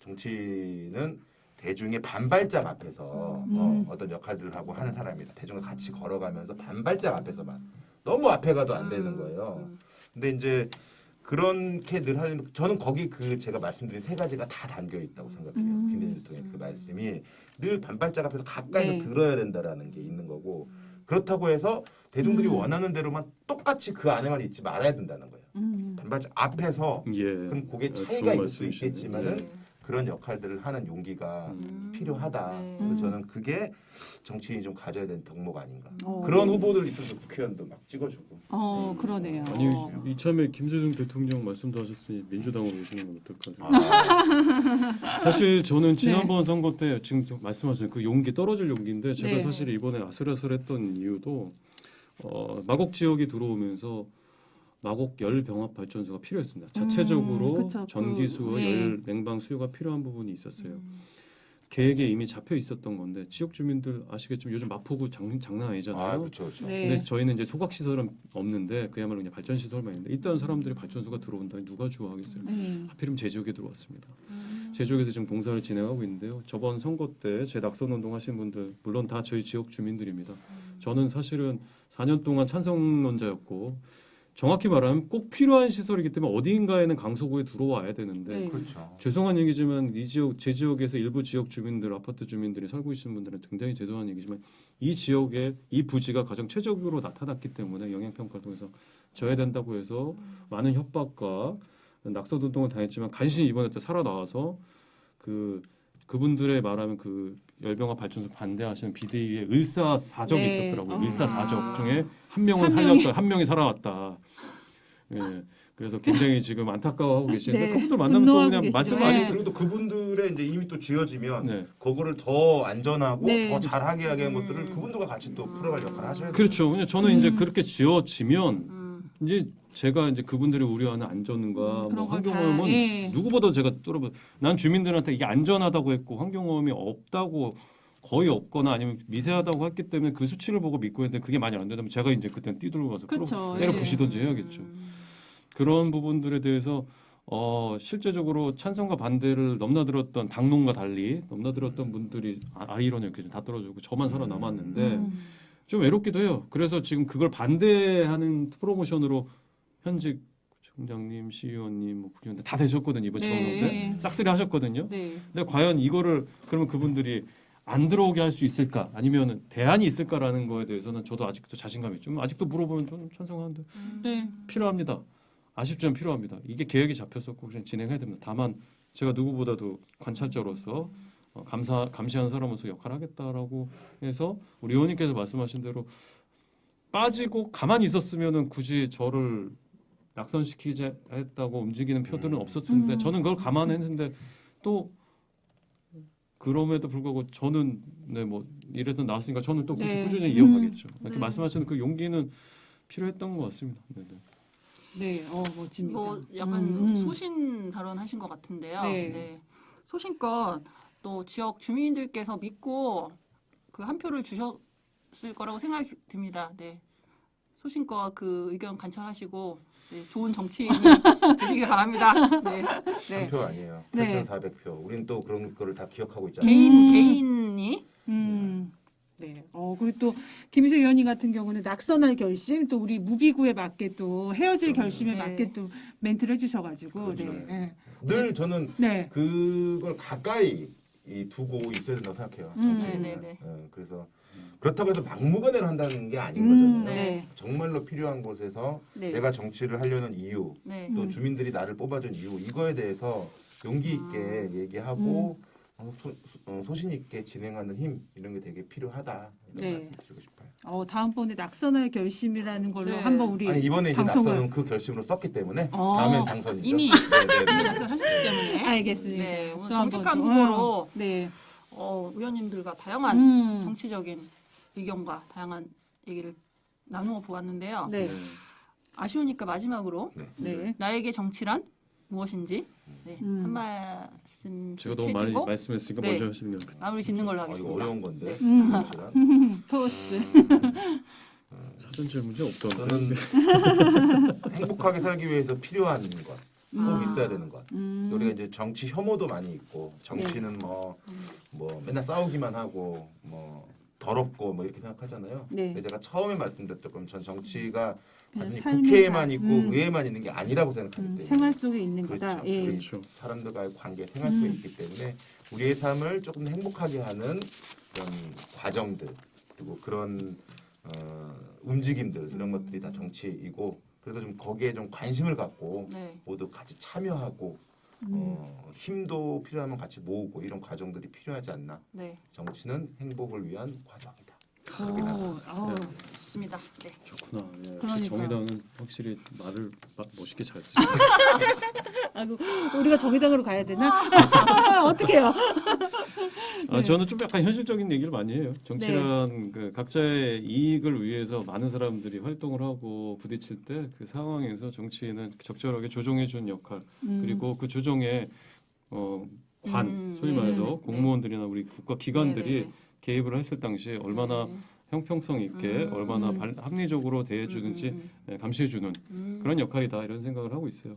정치는 대중의 반발작 앞에서 어떤 역할들을 하고 하는 사람이다. 대중과 같이 걸어가면서 반발작 앞에서만. 너무 앞에 가도 안 되는 거예요. 근데 이제 그렇게 늘 하려면 저는 거기 그 제가 말씀드린 세 가지가 다 담겨 있다고 생각해요. 김대중 대통령 그 말씀이 늘 반발작 앞에서 가까이서 들어야 된다라는 게 있는 거고 그렇다고 해서 대중들이 원하는 대로만 똑같이 그 안에만 있지 말아야 된다는 거예요. 반발작 앞에서 예. 그럼 그게 좋은 차이가 있을 수 말씀이시네요. 있겠지만은 네. 그런 역할들을 하는 용기가 필요하다. 네. 그래서 저는 그게 정치인이 좀 가져야 되는 덕목 아닌가. 어. 그런 후보들 있으면 국회의원도 막 찍어주고. 그러네요. 아니 이참에 김대중 대통령 말씀도 하셨으니 민주당으로 오시는 건 어떨까요? 사실 저는 지난번 선거 때 지금 말씀하신 그 용기 떨어질 용기인데 제가 네. 사실 이번에 아슬아슬했던 이유도 마곡 지역이 들어오면서 마곡 열 병합 발전소가 필요했습니다. 자체적으로 그쵸. 전기수와 열 냉방 수요가 필요한 부분이 있었어요. 계획에 이미 잡혀 있었던 건데 지역 주민들 아시겠지만 요즘 마포구 장난 아니잖아요. 그렇죠, 그렇죠. 네. 근데 저희는 이제 소각 시설은 없는데 그야말로 그냥 발전 시설만 있는데 일단 사람들이 발전소가 들어온다 누가 좋아하겠어요. 하필이면 제 지역에 들어왔습니다. 제 지역에서 지금 공사를 진행하고 있는데요. 저번 선거 때 제 낙선 운동 하신 분들 물론 다 저희 지역 주민들입니다. 저는 사실은 4년 동안 찬성론자였고 정확히 말하면 꼭 필요한 시설이기 때문에 어디인가에는 강서구에 들어와야 되는데 네. 그렇죠. 죄송한 얘기지만 이 지역 제 지역에서 일부 지역 주민들 아파트 주민들이 살고 계시는 분들은 굉장히 죄송한 얘기지만 이 지역에 이 부지가 가장 최적으로 나타났기 때문에 영향평가를 통해서 져야 된다고 해서 많은 협박과 낙선 운동을 당했지만 간신히 이번에 또 살아나와서 그분들의 말하면 그 열병합 발전소 반대하시는 비대위의 을사사적이 네. 있었더라고요. 을사사적 중에 한 한 명은 명이. 살렸다, 한 명이 살아왔다. 예. 그래서 굉장히 지금 안타까워하고 계시는데 네. 그분들 만나면 또 분노하고 그냥 계시죠. 말씀 네. 아직 그리고 또 그분들의 이제 이미 또 지어지면 네. 그거를 더 안전하고 네. 더 잘하게 하게 한 것들을 그분들과 같이 또 풀어갈 역할을 하셔야 돼요. 그렇죠. 근데 저는 이제 그렇게 지어지면 이제 제가 이제 그분들이 우려하는 안전과 그런 뭐 걸 다, 환경오염은 예. 누구보다 제가 난 주민들한테 이게 안전하다고 했고 환경오염이 없다고 거의 없거나 아니면 미세하다고 했기 때문에 그 수치를 보고 믿고 했는데 그게 많이 안 되면 제가 이제 그때는 뛰들고 가서 그쵸. 때려 예. 부시던지 해야겠죠. 그런 부분들에 대해서 실제적으로 찬성과 반대를 넘나들었던 당론과 달리 넘나들었던 분들이 아이러니하게 다 떨어지고 저만 살아남았는데 좀 외롭기도 해요. 그래서 지금 그걸 반대하는 프로모션으로 현직 총장님, 시의원님, 뭐 국회의원들 다 되셨거든요. 이번 네. 지방선거 때 싹쓸이 하셨거든요. 네. 근데 과연 이거를 그러면 그분들이 안 들어오게 할 수 있을까? 아니면 대안이 있을까라는 거에 대해서는 저도 아직도 자신감이 있죠. 아직도 물어보면 좀 찬성하는데 네. 필요합니다. 아쉽지만 필요합니다. 이게 계획이 잡혔었고 그냥 진행해야 됩니다. 다만 제가 누구보다도 관찰자로서 감시하는 사람으로서 역할을 하겠다라고 해서 우리 의원님께서 말씀하신 대로 빠지고 가만히 있었으면은 굳이 저를 낙선시키자 했다고 움직이는 표들은 없었을 텐데 저는 그걸 감안했는데 또 그럼에도 불구하고 저는 뭐 이래서 나왔으니까 저는 또 네. 꾸준히 이어가겠죠. 이렇게 네. 말씀하시는 그 용기는 필요했던 것 같습니다. 네네. 네. 멋집니다. 뭐 약간 소신 발언하신 것 같은데요. 네. 네. 소신껏 또 지역 주민들께서 믿고 그 한 표를 주셨을 거라고 생각이 듭니다. 네. 소신껏 그 의견 관찰하시고 네, 좋은 정치인이 되시길 바랍니다. 네. 네. 한 표 아니에요. 네. 8,400표. 우린 또 그런 거를 다 기억하고 있잖아요. 개인이 네. 그리고 또 김희수 의원님 같은 경우는 낙선할 결심, 또 우리 무비구에 맞게 또 헤어질 결심에 네. 맞게 또 멘트를 해주셔가지고, 그렇죠. 네. 네. 늘 저는 네. 그걸 가까이 두고 있어야 된다고 생각해요. 정치인은. 네네네. 그래서 그렇다고 해서 막무가내로 한다는 게 아닌 거잖아요. 네. 정말로 필요한 곳에서 네. 내가 정치를 하려는 이유, 네. 또 주민들이 나를 뽑아준 이유 이거에 대해서 용기 있게 얘기하고 소신 있게 진행하는 힘 이런 게 되게 필요하다 이런 네. 말씀 드리고 싶어요. 다음번에 낙선할 결심이라는 걸로 네. 한번 우리 아니 이번에 이제 방송을- 낙선은 그 결심으로 썼기 때문에 다음엔 당선이죠. 이미 네네네. 약속하셨기 때문에. 알겠습니다. 네, 오늘 또 한번 정직한 또, 후보로 네. 의원님들과 다양한 정치적인 의견과 다양한 얘기를 나누어 보았는데요. 네. 아쉬우니까 마지막으로 네. 나에게 정치란 무엇인지 한 말씀 제가 너무 많이 해주고 말씀했으니까 네. 먼저 하시는 게 마무리 짓는 걸로 이거 하겠습니다. 어려운 건데. 네. 포스. 사전 질문이 없던데. 저는 행복하게 살기 위해서 필요한 것, 꼭 있어야 되는 것. 우리가 이제 정치 혐오도 많이 있고 정치는 뭐 맨날 싸우기만 하고 뭐 더럽고 뭐 이렇게 생각하잖아요. 네. 근데 제가 처음에 말씀드렸던 것처럼 전 정치가 그냥 단순히 삶의 국회에만 삶. 있고 의회만 있는 게 아니라고 생각하기 때문에 생활 속에 있는 그렇죠. 거다. 예. 그렇죠. 사람들과의 관계, 생활 속에 있기 때문에 우리의 삶을 조금 더 행복하게 하는 그런 과정들 그리고 그런 움직임들 이런 것들이 다 정치이고 그래서 좀 거기에 좀 관심을 갖고 네. 모두 같이 참여하고 힘도 필요하면 같이 모으고 이런 과정들이 필요하지 않나. 네. 정치는 행복을 위한 과정이다. 좋습니다. 네. 좋구나. 예, 역시 그러니까. 정의당은 확실히 말을 멋있게 잘 쓰시네. 아이고, 우리가 정의당으로 가야 되나? 어떻게요? 저는 좀 약간 현실적인 얘기를 많이 해요. 정치란 그 각자의 이익을 위해서 많은 사람들이 활동을 하고 부딪힐 때 그 상황에서 정치인은 적절하게 조정해 준 역할 그리고 그 조정에 소위 말해서 네네네. 공무원들이나 우리 국가 기관들이 네네네. 개입을 했을 당시에 얼마나 네. 형평성 있게 얼마나 합리적으로 대해주는지 감시해주는 그런 역할이다 이런 생각을 하고 있어요.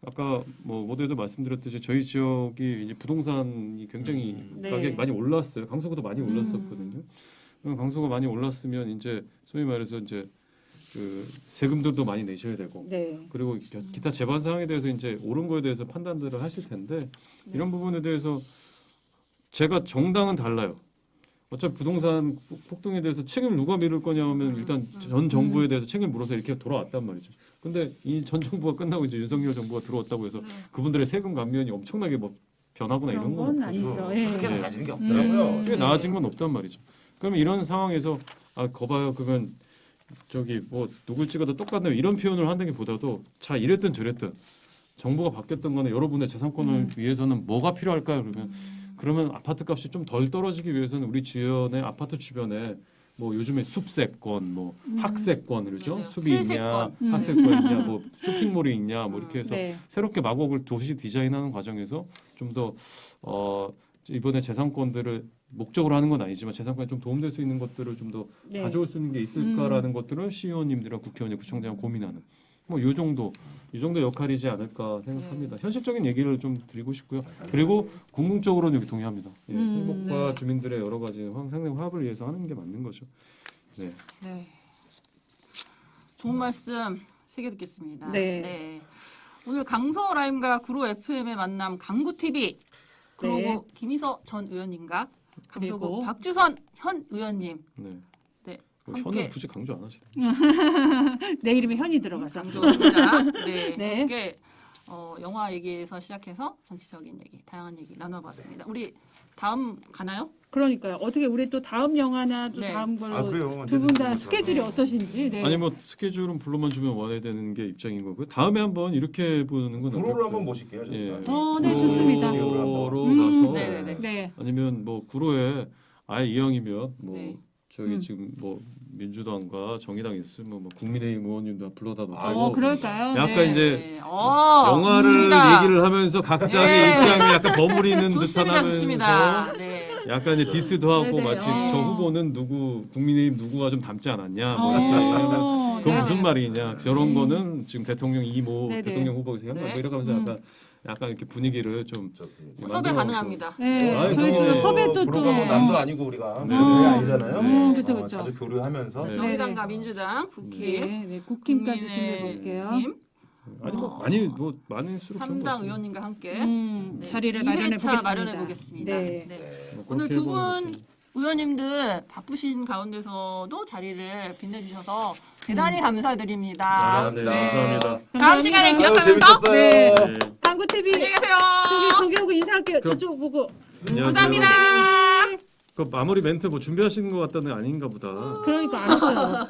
아까 뭐 모두에도 말씀드렸듯이 저희 지역이 이제 부동산이 굉장히 가격이 많이 올랐어요. 강서구도 많이 올랐었거든요. 강서구가 많이 올랐으면 이제 소위 말해서 이제 그 세금들도 많이 내셔야 되고 네. 그리고 기타 재반 사항에 대해서 이제 옳은 거에 대해서 판단들을 하실 텐데 이런 부분에 대해서 제가 정당은 달라요. 어차피 부동산 폭등에 대해서 책임을 누가 미룰 거냐면 일단 전 정부에 대해서 책임을 물어서 이렇게 돌아왔단 말이죠. 근데 이 전 정부가 끝나고 이제 윤석열 정부가 들어왔다고 해서 그분들의 세금 감면이 엄청나게 뭐 변하거나 그런 이런 건 건 아니죠. 예. 크게 달라지는 게 없더라고요. 꽤 나아진 건 없단 말이죠. 그러면 이런 상황에서 거봐요 그러면 저기 뭐 누굴 찍어도 똑같네요 이런 표현을 한다기보다도 자 이랬든 저랬든 정부가 바뀌었던 거는 여러분의 재산권을 위해서는 뭐가 필요할까요? 그러면 아파트 값이 좀 덜 떨어지기 위해서는 우리 주변의 아파트 주변에 뭐 요즘에 숲세권, 뭐 학세권 그렇죠? 맞아요. 숲이 있냐, 실세권. 학세권 있냐, 뭐 쇼핑몰이 있냐, 뭐 이렇게 해서 네. 새롭게 마곡을 도시 디자인하는 과정에서 좀 더 이번에 재산권들을 목적으로 하는 건 아니지만 재산권에 좀 도움될 수 있는 것들을 좀 더 네. 가져올 수 있는 게 있을까라는 것들을 시의원님들이랑 국회의원, 구청장 고민하는 뭐 이 정도 역할이지 않을까 생각합니다. 현실적인 얘기를 좀 드리고 싶고요. 그리고 궁극적으로는 여기 동의합니다. 예, 행복과 네. 주민들의 여러 가지 상생 화합을 위해서 하는 게 맞는 거죠. 네. 네. 좋은 말씀 새겨 듣겠습니다. 네. 오늘 강서 라임과 구로 FM의 만남 강구 TV 그리고 네. 김희서 전 의원님과 강서구 그리고 박주선 현 의원님 네. 네. 현은 함께 굳이 강조 안 하시네. 내 이름에 현이 들어가서. 강조입니다. 네. 네. 함께 영화 얘기에서 시작해서 정치적인 얘기, 다양한 얘기 나눠봤습니다. 우리 다음 가나요? 그러니까요. 어떻게 우리 또 다음 영화나 또 네. 다음 걸로 그래요. 두 분 다 언제든지 스케줄이 네. 어떠신지. 네. 아니 뭐 스케줄은 불러만 주면 와야 되는 게 입장인 거고요. 다음에 한번 이렇게 보는 건 구로를 어떨까요? 한번 모실게요. 예. 저희가. 네, 좋습니다. 구로로 음. 가서 네네네. 네. 아니면 뭐 구로에 아예 이왕이면 뭐 네. 저기 지금 뭐 민주당과 정의당 있으면 뭐 국민의힘 의원님도 불러다 놓고 어, 그럴까요? 약간 네. 이제 영화를 영화를 얘기를 하면서 각자의 네. 입장을 약간 버무리는 듯한 좋습니다, 하면서 좋습니다. 네. 약간 이제 디스도 하고 네네. 마치 어. 저 후보는 누구 국민의힘 누구가 좀 닮지 않았냐 뭐 어. 이렇게 하면 그건 네. 무슨 말이냐 저런 거는 지금 대통령 이모 네네. 대통령 후보에서 한 말 네. 뭐 이렇게 하면서 약간 이렇게 분위기를 좀 좋습니다. 섭외 만들어서. 가능합니다. 네. 아니, 저희도 네. 섭외도 구로가 뭐 또 남도 아니고 우리가 네. 뭐 아니잖아요. 그쵸, 그쵸. 자주 교류하면서 네. 정의당과 민주당, 국힘, 네, 네, 국힘까지 준비해볼게요. 국민의힘, 아니 뭐 많을수록 좋은 것 3당 같아요. 의원님과 함께 네, 자리를 2회차 마련해 마련해 보겠습니다. 보겠습니다. 네. 네. 뭐 오늘 그렇게 두 해보는 분 것도. 의원님들 바쁘신 가운데서도 자리를 빛내주셔서 대단히 감사드립니다. 아, 네, 감사합니다. 다음 시간에 감사합니다. 기억하면서 재밌었어요. 네. 당구 TV 안녕히 계세요. 저기 저쪽 보고 감사합니다. 그 마무리 멘트 뭐 준비하시는 것 같다는 아닌가 보다. 그러니까 안 했어요.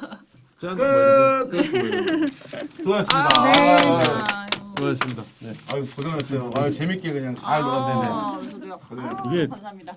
짠. 끝. 뭐 이렇게. 뭐 이렇게. 수고하셨습니다. 네. 수고하셨습니다. 네. 아유 고생하셨어요. 아유 재밌게 그냥 잘 놀았네. 저도요. 고생하셨습니다. 이게 감사합니다.